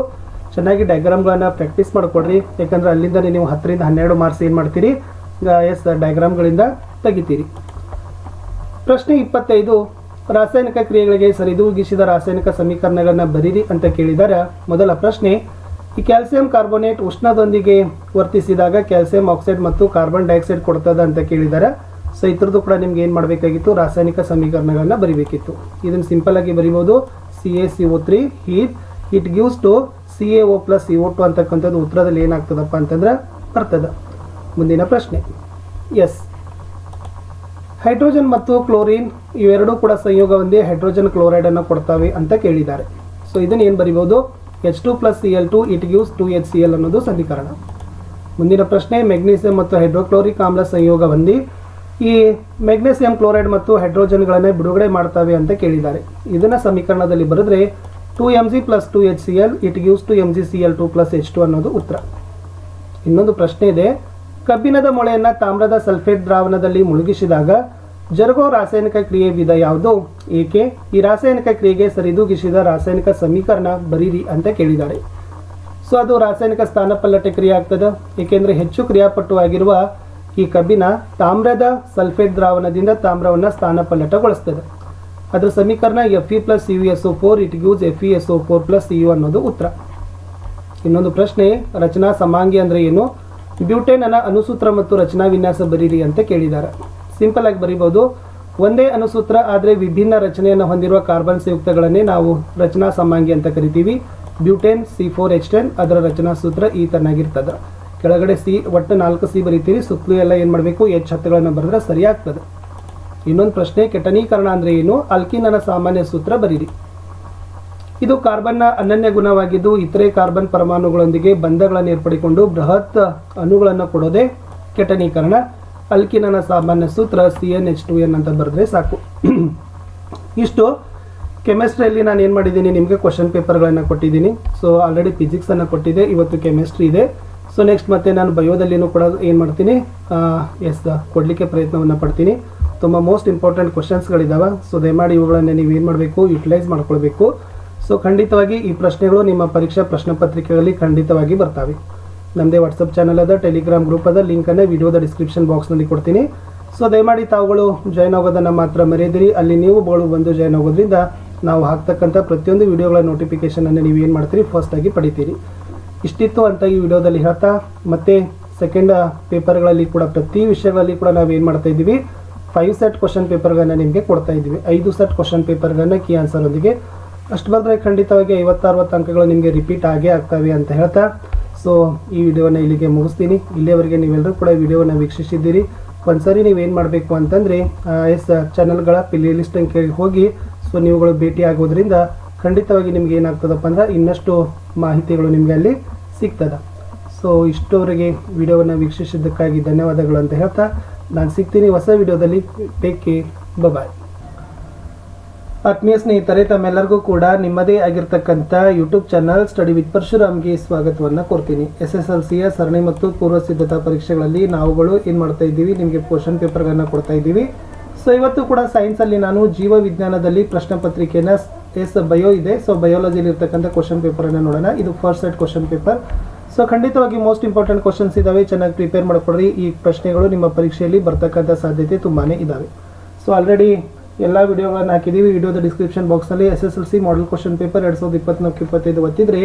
ಚೆನ್ನಾಗಿ ಡಯಾಗ್ರಾಮ್ಗಳನ್ನು ಪ್ರಾಕ್ಟೀಸ್ ಮಾಡಿಕೊಡ್ರಿ, ಯಾಕಂದರೆ ಅಲ್ಲಿಂದ ನೀವು 10 ರಿಂದ 12 ಮಾರ್ಕ್ಸ್ ಏನು ಮಾಡ್ತೀರಿ, ಡಯಾಗ್ರಾಮ್ಗಳಿಂದ ತೆಗಿತೀರಿ. ಪ್ರಶ್ನೆ 25, ರಾಸಾಯನಿಕ ಕ್ರಿಯೆಗಳಿಗೆ ಸರಿದೂಗಿಸಿದ ರಾಸಾಯನಿಕ ಸಮೀಕರಣಗಳನ್ನು ಬರೀರಿ ಅಂತ ಕೇಳಿದ್ದಾರೆ. ಮೊದಲ ಪ್ರಶ್ನೆ, ಈ ಕ್ಯಾಲ್ಸಿಯಂ ಕಾರ್ಬೋನೇಟ್ ಉಷ್ಣದೊಂದಿಗೆ ವರ್ತಿಸಿದಾಗ ಕ್ಯಾಲ್ಸಿಯಂ ಆಕ್ಸೈಡ್ ಮತ್ತು ಕಾರ್ಬನ್ ಡೈಆಕ್ಸೈಡ್ ಕೊಡ್ತದೆ ಅಂತ ಕೇಳಿದ್ದಾರೆ. ಸೊ ಇದ್ರದ್ದು ಕೂಡ ನಿಮ್ಗೆ ಏನು ಮಾಡಬೇಕಾಗಿತ್ತು, ರಾಸಾಯನಿಕ ಸಮೀಕರಣಗಳನ್ನು ಬರಿಬೇಕಿತ್ತು. ಇದನ್ನು ಸಿಂಪಲ್ ಆಗಿ ಬರಿಬೋದು. CaCO3 heat it gives to CaO + CO2 ಅಂತಕ್ಕಂಥದ್ದು ಉತ್ತರದಲ್ಲಿ ಏನಾಗ್ತದಪ್ಪ ಅಂತಂದ್ರೆ ಬರ್ತದೆ. ಮುಂದಿನ ಪ್ರಶ್ನೆ, ಹೈಡ್ರೋಜನ್ ಮತ್ತು ಕ್ಲೋರಿನ್ ಇವೆರಡೂ ಕೂಡ ಸಂಯೋಗ ಹೊಂದಿ ಹೈಡ್ರೋಜನ್ ಕ್ಲೋರೈಡನ್ನು ಕೊಡ್ತವೆ ಅಂತ ಕೇಳಿದ್ದಾರೆ. ಸೊ ಇದನ್ನು ಏನು ಬರಿಬೋದು, H2 + Cl2 it gives 2HCl ಅನ್ನೋದು ಸಮೀಕರಣ. ಮುಂದಿನ ಪ್ರಶ್ನೆ, ಮೆಗ್ನೀಸಿಯಂ ಮತ್ತು ಹೈಡ್ರೋಕ್ಲೋರಿಕ್ ಆಮ್ಲ ಸಂಯೋಗ ಹೊಂದಿ ಈ ಮೆಗ್ನೀಸಿಯಂ ಕ್ಲೋರೈಡ್ ಮತ್ತು ಹೈಡ್ರೋಜನ್ಗಳನ್ನು ಬಿಡುಗಡೆ ಮಾಡ್ತವೆ ಅಂತ ಕೇಳಿದ್ದಾರೆ. ಇದನ್ನು ಸಮೀಕರಣದಲ್ಲಿ ಬರೆದ್ರೆ 2Mg + 2HCl it gives 2MgCl2 + H2 ಅನ್ನೋದು ಉತ್ತರ. ಇನ್ನೊಂದು ಪ್ರಶ್ನೆ ಇದೆ, ಕಬ್ಬಿಣದ ಮೊಳೆಯನ್ನು ತಾಮ್ರದ ಸಲ್ಫೇಟ್ ದ್ರಾವಣದಲ್ಲಿ ಮುಳುಗಿಸಿದಾಗ ಜರುಗೋ ರಾಸಾಯನಿಕ ಕ್ರಿಯೆ ವಿಧ ಯಾವುದು, ಏಕೆ? ಈ ರಾಸಾಯನಿಕ ಕ್ರಿಯೆಗೆ ಸರಿದೂಗಿಸಿದ ರಾಸಾಯನಿಕ ಸಮೀಕರಣ ಬರೀರಿ ಅಂತ ಕೇಳಿದ್ದಾರೆ. ಸೊ ಅದು ರಾಸಾಯನಿಕ ಸ್ಥಾನಪಲ್ಲಟ ಕ್ರಿಯೆ ಆಗ್ತದೆ, ಏಕೆಂದರೆ ಹೆಚ್ಚು ಕ್ರಿಯಾಪಟುವಾಗಿರುವ ಈ ಕಬ್ಬಿಣ ತಾಮ್ರದ ಸಲ್ಫೇಟ್ ದ್ರಾವಣದಿಂದ ತಾಮ್ರವನ್ನು ಸ್ಥಾನಪಲ್ಲಟಗೊಳಿಸ್ತದೆ. ಅದರ ಸಮೀಕರಣ Fe + CuSO4 it gives FeSO4 + Cu ಅನ್ನೋದು ಉತ್ತರ. ಇನ್ನೊಂದು ಪ್ರಶ್ನೆ, ರಚನಾ ಸಮಾಂಗಿ ಅಂದರೆ ಏನು? ಬ್ಯೂಟೇನ್ನ ಅಣುಸೂತ್ರ ಮತ್ತು ರಚನಾ ವಿನ್ಯಾಸ ಬರೀರಿ ಅಂತ ಕೇಳಿದ್ದಾರೆ. ಸಿಂಪಲ್ ಆಗಿ ಬರೀಬಹುದು. ಒಂದೇ ಅಣುಸೂತ್ರ ಆದರೆ ವಿಭಿನ್ನ ರಚನೆಯನ್ನು ಹೊಂದಿರುವ ಕಾರ್ಬನ್ ಸಂಯುಕ್ತಗಳನ್ನೇ ನಾವು ರಚನಾ ಸಮಾಂಗಿ ಅಂತ ಕರಿತೀವಿ. ಬ್ಯೂಟೇನ್ C4H10 ಅದರ ರಚನಾ ಸೂತ್ರ ಈ ತನ್ನಾಗಿರ್ತದೆ. ಕೆಳಗಡೆ ಒಟ್ಟು 4 C ಬರೀತೀರಿ, ಸುತ್ತಲೂ ಎಲ್ಲ ಏನು ಮಾಡಬೇಕು, H10ಗಳನ್ನು ಬರೆದ್ರೆ ಸರಿಯಾಗ್ತದೆ. ಇನ್ನೊಂದು ಪ್ರಶ್ನೆ, ಕೆಟನೀಕರಣ ಅಂದರೆ ಏನು? ಆಲ್ಕಿನ್ನ ಸಾಮಾನ್ಯ ಸೂತ್ರ ಬರೀರಿ. ಇದು ಕಾರ್ಬನ್ನ ಅನನ್ಯ ಗುಣವಾಗಿದ್ದು ಇತರೆ ಕಾರ್ಬನ್ ಪರಮಾಣುಗಳೊಂದಿಗೆ ಬಂಧಗಳನ್ನು ಏರ್ಪಡಿಕೊಂಡು ಬೃಹತ್ ಅಣುಗಳನ್ನು ಕೊಡೋದೇ ಕೆಟನೀಕರಣ. ಅಲ್ಕಿನನ ಸಾಮಾನ್ಯ ಸೂತ್ರ CnH2n ಅಂತ ಬರೆದ್ರೆ ಸಾಕು. ಇಷ್ಟು ಕೆಮಿಸ್ಟ್ರಿಯಲ್ಲಿ ನಾನು ಏನು ಮಾಡಿದ್ದೀನಿ, ನಿಮಗೆ ಕ್ವಶನ್ ಪೇಪರ್ಗಳನ್ನು ಕೊಟ್ಟಿದ್ದೀನಿ. ಸೊ ಆಲ್ರೆಡಿ ಫಿಸಿಕ್ಸನ್ನು ಕೊಟ್ಟಿದ್ದೆ, ಇವತ್ತು ಕೆಮಿಸ್ಟ್ರಿ ಇದೆ. ಸೊ ನೆಕ್ಸ್ಟ್ ಮತ್ತೆ ನಾನು ಬಯೋದಲ್ಲಿನೂ ಕೂಡ ಏನು ಮಾಡ್ತೀನಿ, ಕೊಡಲಿಕ್ಕೆ ಪ್ರಯತ್ನವನ್ನು ಪಡ್ತೀನಿ. ತುಂಬ ಮೋಸ್ಟ್ ಇಂಪಾರ್ಟೆಂಟ್ ಕ್ವಶನ್ಸ್ಗಳಿದ್ದಾವೆ. ಸೊ ದಯಮಾಡಿ ಇವುಗಳನ್ನು ನೀವು ಏನು ಮಾಡಬೇಕು, ಯುಟಿಲೈಸ್ ಮಾಡ್ಕೊಳ್ಬೇಕು. ಸೊ ಖಂಡಿತವಾಗಿ ಈ ಪ್ರಶ್ನೆಗಳು ನಿಮ್ಮ ಪರೀಕ್ಷಾ ಪ್ರಶ್ನೆ ಪತ್ರಿಕೆಗಳಲ್ಲಿ ಖಂಡಿತವಾಗಿ ಬರ್ತವೆ. ನಮ್ಮದೇ ವಾಟ್ಸಪ್ ಚಾನಲ್ ಅದ, ಟೆಲಿಗ್ರಾಮ್ ಗ್ರೂಪ್ ಅದ, ಲಿಂಕನ್ನು ವಿಡಿಯೋದ ಡಿಸ್ಕ್ರಿಪ್ಷನ್ ಬಾಕ್ಸ್ನಲ್ಲಿ ಕೊಡ್ತೀನಿ. ಸೊ ದಯಮಾಡಿ ತಾವುಗಳು ಜಾಯ್ನ್ ಆಗೋದನ್ನು ಮಾತ್ರ ಮರೆಯದಿರಿ. ಅಲ್ಲಿ ನೀವುಗಳು ಬಂದು ಜಾಯ್ನ್ ಆಗೋದ್ರಿಂದ ನಾವು ಹಾಕ್ತಕ್ಕಂಥ ಪ್ರತಿಯೊಂದು ವಿಡಿಯೋಗಳ ನೋಟಿಫಿಕೇಷನನ್ನು ನೀವು ಏನು ಮಾಡ್ತೀರಿ, ಫಸ್ಟಾಗಿ ಪಡಿತೀರಿ. ಇಷ್ಟಿತ್ತು ಅಂತ ಈ ವಿಡಿಯೋದಲ್ಲಿ ಹೇಳ್ತಾ, ಮತ್ತೆ ಸೆಕೆಂಡ್ ಪೇಪರ್ಗಳಲ್ಲಿ ಕೂಡ ಪ್ರತಿ ವಿಷಯಗಳಲ್ಲಿ ಕೂಡ ನಾವು ಏನು ಮಾಡ್ತಾ ಇದ್ದೀವಿ, 5 ಸೆಟ್ ಕ್ವಶನ್ ಪೇಪರ್ಗಳನ್ನು ನಿಮಗೆ ಕೊಡ್ತಾ ಇದ್ದೀವಿ. 5 ಸೆಟ್ ಕ್ವಶನ್ ಪೇಪರ್ಗಳನ್ನು ಕೀ ಆನ್ಸರೊಂದಿಗೆ ಅಷ್ಟು ಬಂದರೆ ಖಂಡಿತವಾಗಿ 50-60 ಅಂಕಗಳು ನಿಮಗೆ ರಿಪೀಟ್ ಆಗೇ ಆಗ್ತವೆ ಅಂತ ಹೇಳ್ತಾ, ಸೊ ಈ ವಿಡಿಯೋನ ಇಲ್ಲಿಗೆ ಮುಗಿಸ್ತೀನಿ. ಇಲ್ಲಿಯವರೆಗೆ ನೀವೆಲ್ಲರೂ ಕೂಡ ವಿಡಿಯೋನ ವೀಕ್ಷಿಸಿದ್ದೀರಿ. ಒಂದ್ಸರಿ ನೀವೇನು ಮಾಡಬೇಕು ಅಂತಂದರೆ ಚಾನಲ್ಗಳ ಪ್ಲೇ ಲಿಸ್ಟನ್ನು ಕೇಳಿ ಹೋಗಿ, ಸೊ ನೀವುಗಳು ಭೇಟಿ ಆಗೋದ್ರಿಂದ ಖಂಡಿತವಾಗಿ ನಿಮ್ಗೆ ಏನಾಗ್ತದಪ್ಪ ಅಂದ್ರೆ ಇನ್ನಷ್ಟು ಮಾಹಿತಿಗಳು ನಿಮಗೆ ಅಲ್ಲಿ ಸಿಗ್ತದೆ. ಸೊ ಇಷ್ಟವರೆಗೆ ವಿಡಿಯೋವನ್ನು ವೀಕ್ಷಿಸಿದ್ದಕ್ಕಾಗಿ ಧನ್ಯವಾದಗಳು ಅಂತ ಹೇಳ್ತಾ ನಾನು ಸಿಗ್ತೀನಿ ಹೊಸ ವಿಡಿಯೋದಲ್ಲಿ. ಟೇಕ್ ಕೇರ್, ಬಾಯ್. ಆತ್ಮೀಯ ಸ್ನೇಹಿತರೆ, ತಮ್ಮೆಲ್ಲರಿಗೂ ಕೂಡ ನಿಮ್ಮದೇ ಆಗಿರ್ತಕ್ಕಂಥ ಯೂಟ್ಯೂಬ್ ಚಾನಲ್ ಸ್ಟಡಿ ವಿತ್ ಪರಶುರಾಮ್ಗೆ ಸ್ವಾಗತವನ್ನು ಕೋರ್ತೀನಿ. SSLCಯ ಸರಣಿ ಮತ್ತು ಪೂರ್ವ ಸಿದ್ಧತಾ ಪರೀಕ್ಷೆಗಳಲ್ಲಿ ನಾವುಗಳು ಏನು ಮಾಡ್ತಾ ಇದ್ದೀವಿ, ನಿಮಗೆ ಕ್ವಶನ್ ಪೇಪರ್ಗಳನ್ನು ಕೊಡ್ತಾ ಇದ್ದೀವಿ. ಸೊ ಇವತ್ತು ಕೂಡ ಸೈನ್ಸಲ್ಲಿ ನಾನು ಜೀವ ವಿಜ್ಞಾನದಲ್ಲಿ ಪ್ರಶ್ನೆ ಪತ್ರಿಕೆಯನ್ನು ಬಯೋ ಇದೆ. ಸೊ ಬಯೋಲಜಿಯಲ್ಲಿ ಇರ್ತಕ್ಕಂಥ ಕ್ವಶನ್ ಪೇಪರನ್ನು ನೋಡೋಣ. ಇದು first set question paper. So ಖಂಡಿತವಾಗಿ ಮೋಸ್ಟ್ ಇಂಪಾರ್ಟೆಂಟ್ ಕ್ವಶನ್ಸ್ ಇದ್ದಾವೆ, ಚೆನ್ನಾಗಿ ಪ್ರಿಪೇರ್ ಮಾಡ್ಕೊಡ್ರಿ. ಈ ಪ್ರಶ್ನೆಗಳು ನಿಮ್ಮ ಪರೀಕ್ಷೆಯಲ್ಲಿ ಬರ್ತಕ್ಕಂಥ ಸಾಧ್ಯತೆ ತುಂಬಾ ಇದ್ದಾವೆ. ಸೊ ಆಲ್ರೆಡಿ ಎಲ್ಲ ವಿಡಿಯೋಗಳನ್ನು ಹಾಕಿದ್ದೀವಿ. ವಿಡಿಯೋದ ಡಿಸ್ಕ್ರಿಪ್ಷನ್ ಬಾಕ್ಸ್ನಲ್ಲಿ SSLC ಮಾಡೆಲ್ ಕ್ವಶನ್ ಪೇಪರ್ 2024-25 ಒತ್ತಿದ್ರೆ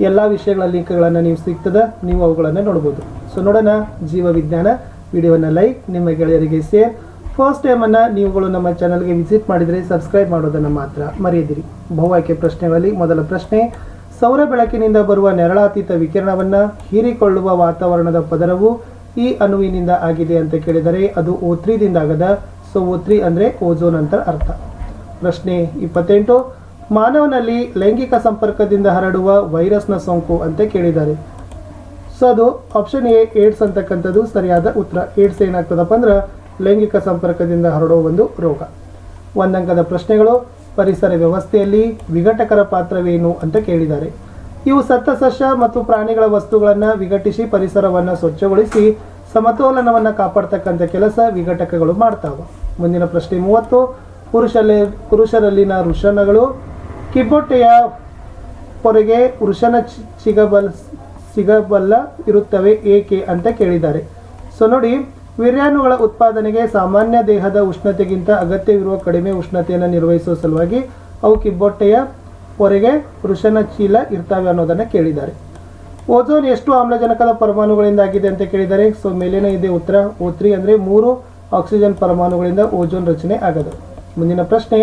ಎಲ್ಲ ವಿಷಯಗಳ ಲಿಂಕ್ಗಳನ್ನು ನೀವು ಸಿಗ್ತದೆ, ನೀವು ಅವುಗಳನ್ನು ನೋಡ್ಬೋದು. ಸೊ ನೋಡೋಣ ಜೀವ ವಿಜ್ಞಾನ. ವಿಡಿಯೋವನ್ನು ಲೈಕ್, ನಿಮ್ಮ ಗೆಳೆಯರಿಗೆ ಶೇರ್. ಫಸ್ಟ್ ಟೈಮನ್ನು ನೀವುಗಳು ನಮ್ಮ ಚಾನಲ್ಗೆ ವಿಸಿಟ್ ಮಾಡಿದರೆ ಸಬ್ಸ್ಕ್ರೈಬ್ ಮಾಡೋದನ್ನು ಮಾತ್ರ ಮರೆಯದಿರಿ. ಬಹು ಆಯ್ಕೆ ಪ್ರಶ್ನೆಗಳಲ್ಲಿ ಮೊದಲ ಪ್ರಶ್ನೆ, ಸೌರ ಬೆಳಕಿನಿಂದ ಬರುವ ನೆರಳಾತೀತ ವಿಕಿರಣವನ್ನು ಹೀರಿಕೊಳ್ಳುವ ವಾತಾವರಣದ ಪದರವು ಈ ಅಣುವಿನಿಂದ ಆಗಿದೆ ಅಂತ ಕೇಳಿದರೆ ಅದು O3 ದಿಂದಾಗದ. ಸೊ O3 ಅಂದರೆ ಓಝೋನ್ ಅಂತ ಅರ್ಥ. ಪ್ರಶ್ನೆ 28, ಮಾನವನಲ್ಲಿ ಲೈಂಗಿಕ ಸಂಪರ್ಕದಿಂದ ಹರಡುವ ವೈರಸ್ನ ಸೋಂಕು ಅಂತ ಕೇಳಿದ್ದಾರೆ. ಸೊ ಅದು ಆಪ್ಷನ್ ಎ ಏಡ್ಸ್ ಅಂತಕ್ಕಂಥದ್ದು ಸರಿಯಾದ ಉತ್ತರ. ಏಡ್ಸ್ ಏನಾಗ್ತದಪ್ಪ ಅಂದ್ರೆ ಲೈಂಗಿಕ ಸಂಪರ್ಕದಿಂದ ಹರಡುವ ಒಂದು ರೋಗ. ಒಂದಂಕದ ಪ್ರಶ್ನೆಗಳು, ಪರಿಸರ ವ್ಯವಸ್ಥೆಯಲ್ಲಿ ವಿಘಟಕರ ಪಾತ್ರವೇನು ಅಂತ ಕೇಳಿದ್ದಾರೆ. ಇವು ಸತ್ತ ಸಸ್ಯ ಮತ್ತು ಪ್ರಾಣಿಗಳ ವಸ್ತುಗಳನ್ನು ವಿಘಟಿಸಿ ಪರಿಸರವನ್ನು ಸ್ವಚ್ಛಗೊಳಿಸಿ ಸಮತೋಲನವನ್ನು ಕಾಪಾಡ್ತಕ್ಕಂಥ ಕೆಲಸ ವಿಘಟಕಗಳು ಮಾಡ್ತಾವೆ. ಮುಂದಿನ ಪ್ರಶ್ನೆ 30, ಪುರುಷರಲ್ಲಿನ ವೃಷಣಗಳು ಕಿಬ್ಬೊಟ್ಟೆಯ ಹೊರಗೆ ವೃಷಣ ಸಿಗಬಲ್ಲ ಇರುತ್ತವೆ ಏಕೆ ಅಂತ ಕೇಳಿದ್ದಾರೆ. ಸೊ ನೋಡಿ, ವೀರ್ಯಾಣುಗಳ ಉತ್ಪಾದನೆಗೆ ಸಾಮಾನ್ಯ ದೇಹದ ಉಷ್ಣತೆಗಿಂತ ಅಗತ್ಯವಿರುವ ಕಡಿಮೆ ಉಷ್ಣತೆಯನ್ನು ನಿರ್ವಹಿಸುವ ಸಲುವಾಗಿ ಅವು ಕಿಬ್ಬೊಟ್ಟೆಯ ಹೊರಗೆ ವೃಷಣಚೀಲ ಇರ್ತವೆ ಅನ್ನೋದನ್ನು ಕೇಳಿದ್ದಾರೆ. ಓಝೋನ್ ಎಷ್ಟು ಆಮ್ಲಜನಕದ ಪರಮಾಣುಗಳಿಂದ ಆಗಿದೆ ಅಂತ ಕೇಳಿದ್ದಾರೆ. ಸೊ ಮೇಲೇನೇ ಇದೆ ಉತ್ತರ. O3 ಅಂದರೆ 3 ಆಕ್ಸಿಜನ್ ಪರಮಾಣುಗಳಿಂದ ಓಝೋನ್ ರಚನೆ ಆಗದು. ಮುಂದಿನ ಪ್ರಶ್ನೆ,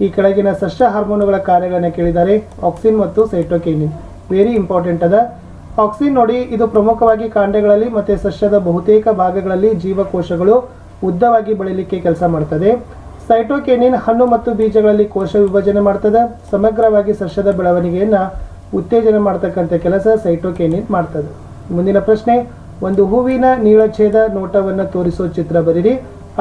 ಈ ಕೆಳಗಿನ ಸಸ್ಯ ಹಾರ್ಮೋನುಗಳ ಕಾರ್ಯಗಳನ್ನು ಕೇಳಿದ್ದಾರೆ. ಆಕ್ಸಿನ್ ಮತ್ತು ಸೈಟೋಕೈನಿನ್ ವೆರಿ ಇಂಪಾರ್ಟೆಂಟ್ ಅದ. ಆಕ್ಸಿನ್ ನೋಡಿ, ಇದು ಪ್ರಮುಖವಾಗಿ ಕಾಂಡಗಳಲ್ಲಿ ಮತ್ತು ಸಸ್ಯದ ಬಹುತೇಕ ಭಾಗಗಳಲ್ಲಿ ಜೀವಕೋಶಗಳು ಉದ್ದವಾಗಿ ಬೆಳೀಲಿಕ್ಕೆ ಕೆಲಸ ಮಾಡ್ತದೆ. ಸೈಟೋಕೈನಿನ್ ಹಣ್ಣು ಮತ್ತು ಬೀಜಗಳಲ್ಲಿ ಕೋಶ ವಿಭಜನೆ ಮಾಡ್ತದೆ. ಸಮಗ್ರವಾಗಿ ಸಸ್ಯದ ಬೆಳವಣಿಗೆಯನ್ನು ಉತ್ತೇಜನ ಮಾಡ್ತಕ್ಕಂಥ ಕೆಲಸ ಸೈಟೋಕೈನಿನ್ ಮಾಡ್ತದೆ. ಮುಂದಿನ ಪ್ರಶ್ನೆ, ಒಂದು ಹೂವಿನ ನೀಳಛೇದ ನೋಟವನ್ನು ತೋರಿಸೋ ಚಿತ್ರ ಬರೀರಿ,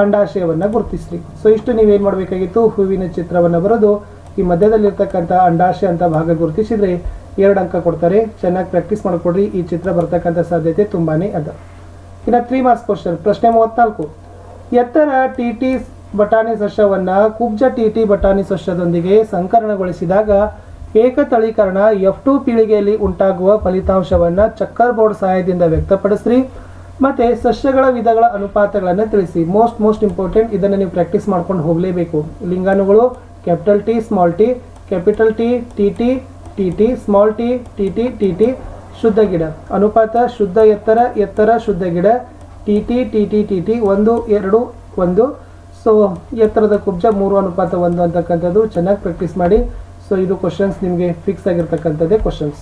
ಅಂಡಾಶಯವನ್ನು ಗುರುತಿಸ್ರಿ. ಸೊ ಇಷ್ಟು ನೀವೇನು ಮಾಡಬೇಕಾಗಿತ್ತು, ಹೂವಿನ ಚಿತ್ರವನ್ನು ಬರೆದು ಈ ಮಧ್ಯದಲ್ಲಿರ್ತಕ್ಕಂಥ ಅಂಡಾಶಯ ಅಂತ ಭಾಗ ಗುರುತಿಸಿದರೆ 2 ಅಂಕ ಕೊಡ್ತಾರೆ. ಚೆನ್ನಾಗಿ ಪ್ರಾಕ್ಟೀಸ್ ಮಾಡಿಕೊಡ್ರಿ. ಈ ಚಿತ್ರ ಬರ್ತಕ್ಕಂಥ ಸಾಧ್ಯತೆ ತುಂಬಾ ಅದ. ಇನ್ನು 3 ಮಾರ್ಕ್ಸ್ ಕ್ವಶನ್. ಪ್ರಶ್ನೆ 34, ಎತ್ತರ TT ಬಟಾಣಿ ಸಸ್ಯವನ್ನು ಕುಬ್ಜ TT ಬಟಾಣಿ ಸಸ್ಯದೊಂದಿಗೆ ಸಂಕರಣಗೊಳಿಸಿದಾಗ ಏಕತಳೀಕರಣ F2 ಪೀಳಿಗೆಯಲ್ಲಿ ಉಂಟಾಗುವ ಫಲಿತಾಂಶವನ್ನು ಚಕ್ಕರ್ ಬೋರ್ಡ್ ಸಹಾಯದಿಂದ ವ್ಯಕ್ತಪಡಿಸ್ರಿ. ಮತ್ತು ಸಸ್ಯಗಳ ವಿಧಗಳ ಅನುಪಾತಗಳನ್ನು ತಿಳಿಸಿ. ಮೋಸ್ಟ್ ಇಂಪಾರ್ಟೆಂಟ್, ಇದನ್ನು ನೀವು ಪ್ರಾಕ್ಟೀಸ್ ಮಾಡ್ಕೊಂಡು ಹೋಗಲೇಬೇಕು. ಲಿಂಗಾಣುಗಳು capital T small t, capital T TT TT, small t TT TT. ಶುದ್ಧ ಗಿಡ ಅನುಪಾತ ಶುದ್ಧ ಎತ್ತರ ಶುದ್ಧ ಗಿಡ TT TT TT 1 2 1. ಸೊ ಎತ್ತರದ ಕುಬ್ಜ 3:1 ಅಂತಕ್ಕಂಥದ್ದು ಚೆನ್ನಾಗಿ ಪ್ರಾಕ್ಟೀಸ್ ಮಾಡಿ. ಸೊ ಇದು ಕ್ವಶನ್ಸ್ ನಿಮಗೆ ಫಿಕ್ಸ್ ಆಗಿರ್ತಕ್ಕಂಥದ್ದೇ ಕ್ವಶನ್ಸ್.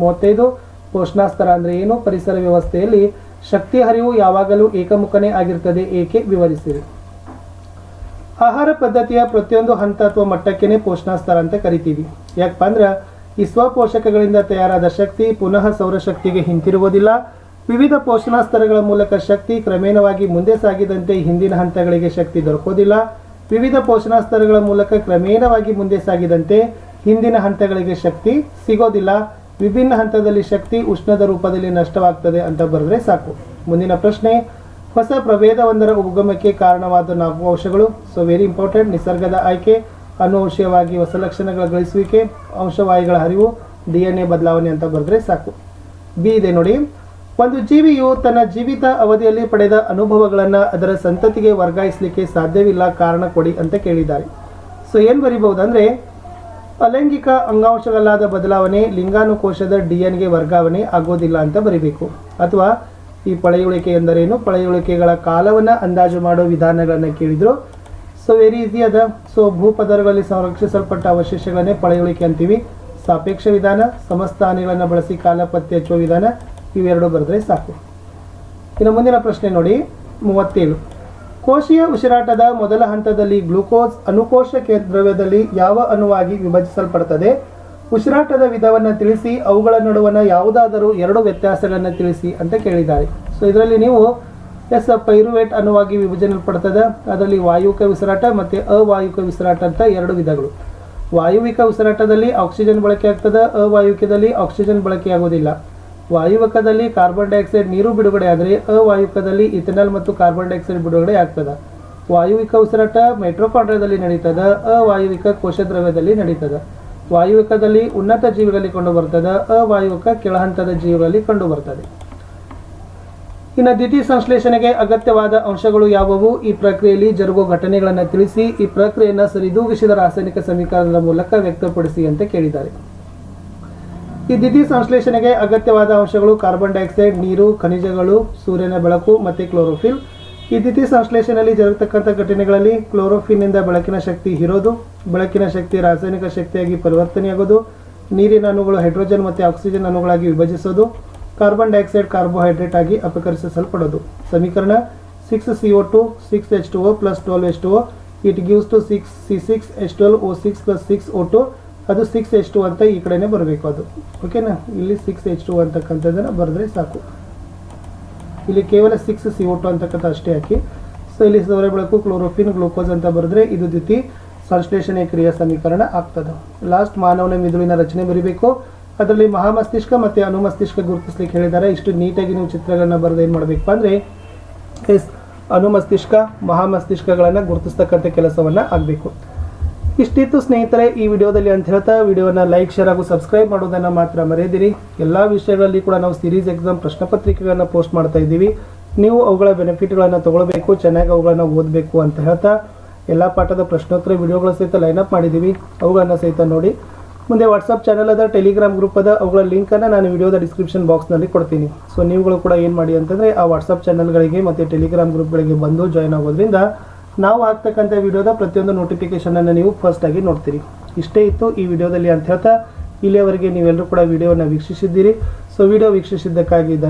35, ಪೋಷಣಾಸ್ತರ ಅಂದರೆ ಏನು, ಪರಿಸರ ವ್ಯವಸ್ಥೆಯಲ್ಲಿ ಶಕ್ತಿ ಹರಿವು ಯಾವಾಗಲೂ ಏಕಮುಖನೇ ಆಗಿರ್ತದೆ ಏಕೆ ವಿವರಿಸಿರಿ. ಆಹಾರ ಪದ್ಧತಿಯ ಪ್ರತಿಯೊಂದು ಹಂತ ಅಥವಾ ಮಟ್ಟಕ್ಕೇನೆ ಪೋಷಣ ಸ್ತರ ಅಂತ ಕರಿತೀವಿ. ಯಾಕಪ್ಪ ಅಂದ್ರೆ ಈ ಸ್ವಪೋಷಕಗಳಿಂದ ತಯಾರಾದ ಶಕ್ತಿ ಪುನಃ ಸೌರಶಕ್ತಿಗೆ ಹಿಂತಿರುವುದಿಲ್ಲ. ವಿವಿಧ ಪೋಷಣಾ ಸ್ತರಗಳ ಮೂಲಕ ಶಕ್ತಿ ಕ್ರಮೇಣವಾಗಿ ಮುಂದೆ ಸಾಗಿದಂತೆ ಹಿಂದಿನ ಹಂತಗಳಿಗೆ ಶಕ್ತಿ ದೊರಕೋದಿಲ್ಲ. ವಿವಿಧ ಪೋಷಣಾ ಸ್ತರಗಳ ಮೂಲಕ ಕ್ರಮೇಣವಾಗಿ ಮುಂದೆ ಸಾಗಿದಂತೆ ಹಿಂದಿನ ಹಂತಗಳಿಗೆ ಶಕ್ತಿ ಸಿಗೋದಿಲ್ಲ. ವಿಭಿನ್ನ ಹಂತದಲ್ಲಿ ಶಕ್ತಿ ಉಷ್ಣದ ರೂಪದಲ್ಲಿ ನಷ್ಟವಾಗ್ತದೆ ಅಂತ ಬರೆದ್ರೆ ಸಾಕು. ಮುಂದಿನ ಪ್ರಶ್ನೆ, ಹೊಸ ಪ್ರಭೇದವೊಂದರ ಉಗಮಕ್ಕೆ ಕಾರಣವಾದ 4 ಅಂಶಗಳು. So very important. ನಿಸರ್ಗದ ಆಯ್ಕೆ, ಅನುವಂಶೀಯವಾಗಿ ಹೊಸ ಲಕ್ಷಣಗಳ ಗಳಿಸುವಿಕೆ, ಅಂಶವಾಯುಗಳ ಹರಿವು, DNA ಬದಲಾವಣೆ ಅಂತ ಬರೆದ್ರೆ ಸಾಕು. ಬಿ ಇದೆ ನೋಡಿ. ಒಂದು ಜೀವಿಯು ತನ್ನ ಜೀವಿತ ಅವಧಿಯಲ್ಲಿ ಪಡೆದ ಅನುಭವಗಳನ್ನು ಅದರ ಸಂತತಿಗೆ ವರ್ಗಾಯಿಸಲಿಕ್ಕೆ ಸಾಧ್ಯವಿಲ್ಲ, ಕಾರಣ ಕೊಡಿ ಅಂತ ಕೇಳಿದ್ದಾರೆ. ಸೊ ಏನು ಬರಿಬಹುದಂದ್ರೆ, ಅಲೈಂಗಿಕ ಅಂಗಾಂಶಗಳಾದ ಬದಲಾವಣೆ ಲಿಂಗಾನುಕೋಶದ DNA ವರ್ಗಾವಣೆ ಆಗೋದಿಲ್ಲ ಅಂತ ಬರಿಬೇಕು. ಅಥವಾ ಈ ಪಳೆಯುಳಿಕೆ ಎಂದರೇನು, ಪಳೆಯುಳಿಕೆಗಳ ಕಾಲವನ್ನು ಅಂದಾಜು ಮಾಡೋ ವಿಧಾನಗಳನ್ನು ಕೇಳಿದ್ರು. ಸೊ ವೆರಿ ಈಸಿ ಅದ. ಸೊ ಭೂಪದರಗಳಲ್ಲಿ ಸಂರಕ್ಷಿಸಲ್ಪಟ್ಟ ಅವಶೇಷಗಳನ್ನೇ ಪಳೆಯುಳಿಕೆ ಅಂತೀವಿ. ಸಾಪೇಕ್ಷ ವಿಧಾನ, ಸಮಸ್ಥಾನಿಗಳನ್ನು ಬಳಸಿ ಕಾಲ ಪತ್ತೆ ಹಚ್ಚುವ ವಿಧಾನ, ಇವೆರಡು ಬರೆದ್ರೆ ಸಾಕು. ಇನ್ನು ಮುಂದಿನ ಪ್ರಶ್ನೆ ನೋಡಿ 37. ಕೋಶೀಯ ಉಸಿರಾಟದ ಮೊದಲ ಹಂತದಲ್ಲಿ ಗ್ಲೂಕೋಸ್ ಅನುಕೋಶ ದ್ರವ್ಯದಲ್ಲಿ ಯಾವ ಅಣುವಾಗಿ ವಿಭಜಿಸಲ್ಪಡುತ್ತದೆ? ಉಸಿರಾಟದ ವಿಧವನ್ನು ತಿಳಿಸಿ, ಅವುಗಳ ನಡುವಣ ಯಾವುದಾದರೂ 2 ವ್ಯತ್ಯಾಸಗಳನ್ನು ತಿಳಿಸಿ ಅಂತ ಕೇಳಿದ್ದಾರೆ. ಸೊ ಇದರಲ್ಲಿ ನೀವು ಪೈರುವೇಟ್ ಅಣುವಾಗಿ ವಿಭಜನೆಪಡ್ತದೆ. ಅದರಲ್ಲಿ ವಾಯುವಿಕ ಉಸಿರಾಟ ಮತ್ತು ಅವಾಯುವಿಕ ಉಸಿರಾಟ ಅಂತ 2 ವಿಧಗಳು. ವಾಯುವಿಕ ಉಸಿರಾಟದಲ್ಲಿ ಆಕ್ಸಿಜನ್ ಬಳಕೆ ಆಗ್ತದೆ, ಅವಾಯುವಿಕದಲ್ಲಿ ಆಕ್ಸಿಜನ್ ಬಳಕೆಯಾಗೋದಿಲ್ಲ. ವಾಯುವಿಕದಲ್ಲಿ ಕಾರ್ಬನ್ ಡೈಆಕ್ಸೈಡ್ ನೀರು ಬಿಡುಗಡೆ ಆದರೆ ಅವಾಯುವಿಕದಲ್ಲಿ ಇಥೆನಾಲ್ ಮತ್ತು ಕಾರ್ಬನ್ ಡೈಆಕ್ಸೈಡ್ ಬಿಡುಗಡೆ ಆಗ್ತದೆ. ವಾಯುವಿಕ ಉಸಿರಾಟ ಮೈಟ್ರೋಕಾಂಡ್ರಿಯಾದಲ್ಲಿ ನಡೀತದೆ, ಅವಾಯುವಿಕ ಕೋಶದ್ರವ್ಯದಲ್ಲಿ ನಡೀತದೆ. ವಾಯುವಿಕದಲ್ಲಿ ಉನ್ನತ ಜೀವಿಗಳಲ್ಲಿ ಕಂಡು ಬರ್ತದೆ, ಅವಾಯುವಿಕ ಕೆಳಹಂತದ ಜೀವಿಗಳಲ್ಲಿ ಕಂಡು ಬರ್ತದೆ. ಇನ್ನು ದ್ಯುತಿ ಸಂಶ್ಲೇಷಣೆಗೆ ಅಗತ್ಯವಾದ ಅಂಶಗಳು ಯಾವುವು? ಈ ಪ್ರಕ್ರಿಯೆಯಲ್ಲಿ ಜರುಗುವ ಘಟನೆಗಳನ್ನು ತಿಳಿಸಿ, ಈ ಪ್ರಕ್ರಿಯೆಯನ್ನು ಸರಿದೂಗಿಸಿದ ರಾಸಾಯನಿಕ ಸಮೀಕರಣದ ಮೂಲಕ ವ್ಯಕ್ತಪಡಿಸಿ ಅಂತ ಕೇಳಿದ್ದಾರೆ. ಈ ದ್ಯುತಿ ಸಂಶ್ಲೇಷಣೆಗೆ ಅಗತ್ಯವಾದ ಅಂಶಗಳು ಕಾರ್ಬನ್ ಡೈಆಕ್ಸೈಡ್, ನೀರು, ಖನಿಜಗಳು, ಸೂರ್ಯನ ಬೆಳಕು ಮತ್ತು ಕ್ಲೋರೋಫಿಲ್. ಈ ದ್ಯುತಿ ಸಂಶ್ಲೇಷಣೆಯಲ್ಲಿ ಜರುಗತಕ್ಕಂಥ ಘಟನೆಗಳಲ್ಲಿ ಕ್ಲೋರೋಫಿಲ್ನಿಂದ ಬೆಳಕಿನ ಶಕ್ತಿ ಹೀರೋದು, ಬೆಳಕಿನ ಶಕ್ತಿ ರಾಸಾಯನಿಕ ಶಕ್ತಿಯಾಗಿ ಪರಿವರ್ತನೆಯಾಗೋದು, ನೀರಿನ ಅಣುಗಳು ಹೈಡ್ರೋಜನ್ ಮತ್ತು ಆಕ್ಸಿಜನ್ ಅಣುಗಳಾಗಿ ವಿಭಜಿಸೋದು, ಕಾರ್ಬನ್ ಡೈಆಕ್ಸೈಡ್ ಕಾರ್ಬೋಹೈಡ್ರೇಟ್ ಆಗಿ ಅಪಕರಿಸಲ್ಪಡೋದು. ಸಮೀಕರಣ 6CO2 6H2O + 12H2O it gives to 6C6H12O6 + 6O2. ಅದು 6H2 ಅಂತ ಈ ಕಡೆನೇ ಬರಬೇಕು. ಅದು ಓಕೆನಾ. ಇಲ್ಲಿ 6H2 ಅಂತಕ್ಕಂಥದ್ದನ್ನು ಬರೆದ್ರೆ ಸಾಕು. ಇಲ್ಲಿ ಕೇವಲ 6CO2 ಅಂತಕ್ಕಂಥ ಅಷ್ಟೇ ಹಾಕಿ. ಸೊ ಇಲ್ಲಿ ಸೌರ ಬೆಳಕು, ಕ್ಲೋರೋಫಿನ್, ಗ್ಲೂಕೋಸ್ ಅಂತ ಬರೆದ್ರೆ ಇದು ದ್ಯುತಿ ಸಂಶ್ಲೇಷಣೆ ಕ್ರಿಯಾ ಸಮೀಕರಣ ಆಗ್ತದೆ. ಲಾಸ್ಟ್ ಮಾನವನ ಮಿದುಳಿನ ರಚನೆ ಬರೀಬೇಕು. ಅದರಲ್ಲಿ ಮಹಾಮಸ್ತಿಷ್ಕ ಮತ್ತು ಅನುಮಸ್ತಿಷ್ಕ ಗುರುತಿಸ್ಲಿಕ್ಕೆ ಹೇಳಿದ್ದಾರೆ. ಇಷ್ಟು ನೀಟಾಗಿ ನೀವು ಚಿತ್ರಗಳನ್ನ ಬರೆದು ಏನು ಮಾಡಬೇಕಪ್ಪ ಅಂದರೆ ಅನುಮಸ್ತಿಷ್ಕ ಮಹಾಮಸ್ತಿಷ್ಕಗಳನ್ನು ಗುರುತಿಸ್ತಕ್ಕಂಥ ಕೆಲಸವನ್ನು ಆಗಬೇಕು. ಇಷ್ಟಿತ್ತು ಸ್ನೇಹಿತರೆ ಈ ವಿಡಿಯೋದಲ್ಲಿ ಅಂತ ಹೇಳ್ತಾ, ವಿಡಿಯೋನ ಲೈಕ್, ಶೇರ್ ಹಾಗೂ ಸಬ್ಸ್ಕ್ರೈಬ್ ಮಾಡೋದನ್ನು ಮಾತ್ರ ಮರೆಯದಿರಿ. ಎಲ್ಲ ವಿಷಯಗಳಲ್ಲಿ ಕೂಡ ನಾವು ಸೀರೀಸ್ ಎಕ್ಸಾಮ್ ಪ್ರಶ್ನೆ ಪತ್ರಿಕೆಗಳನ್ನು ಪೋಸ್ಟ್ ಮಾಡ್ತಾ ಇದ್ದೀವಿ. ನೀವು ಅವುಗಳ ಬೆನಿಫಿಟ್ಗಳನ್ನು ತೊಗೊಳ್ಬೇಕು, ಚೆನ್ನಾಗಿ ಅವುಗಳನ್ನು ಓದಬೇಕು ಅಂತ ಹೇಳ್ತಾ, ಎಲ್ಲ ಪಾಠದ ಪ್ರಶ್ನೋತ್ತರ ವಿಡಿಯೋಗಳ ಸಹಿತ ಲೈನಪ್ ಮಾಡಿದ್ದೀವಿ. ಅವುಗಳನ್ನು ಸಹಿತ ನೋಡಿ. ಮುಂದೆ ವಾಟ್ಸಪ್ ಚಾನಲ್ ಅದ, ಟೆಲಿಗ್ರಾಮ್ ಗ್ರೂಪ್ ಅದ, ಅವುಗಳ ಲಿಂಕನ್ನು ನಾನು ವಿಡಿಯೋದ ಡಿಸ್ಕ್ರಿಪ್ಷನ್ ಬಾಕ್ಸ್ನಲ್ಲಿ ಕೊಡ್ತೀನಿ. ಸೊ ನೀವುಗಳು ಕೂಡ ಏನು ಮಾಡಿ ಅಂತಂದರೆ ಆ ವಾಟ್ಸಪ್ ಚಾನಲ್ಗಳಿಗೆ ಮತ್ತು ಟೆಲಿಗ್ರಾಮ್ ಗ್ರೂಪ್ಗಳಿಗೆ ಬಂದು ಜಾಯ್ನ್ ಆಗೋದ್ರಿಂದ ನಾವು ಆಗ್ತಕ್ಕಂಥ ವಿಡಿಯೋದ ಪ್ರತಿಯೊಂದು ನೋಟಿಫಿಕೇಷನನ್ನು ನೀವು ಫಸ್ಟಾಗಿ ನೋಡ್ತೀರಿ. ಇಷ್ಟೇ ಇತ್ತು ಈ ವಿಡಿಯೋದಲ್ಲಿ ಅಂತ ಹೇಳ್ತಾ, ಇಲ್ಲಿಯವರೆಗೆ ನೀವೆಲ್ಲರೂ ಕೂಡ ವಿಡಿಯೋನ ವೀಕ್ಷಿಸಿದ್ದೀರಿ. ಸೊ ವಿಡಿಯೋ ವೀಕ್ಷಿಸಿದ್ದಕ್ಕಾಗಿ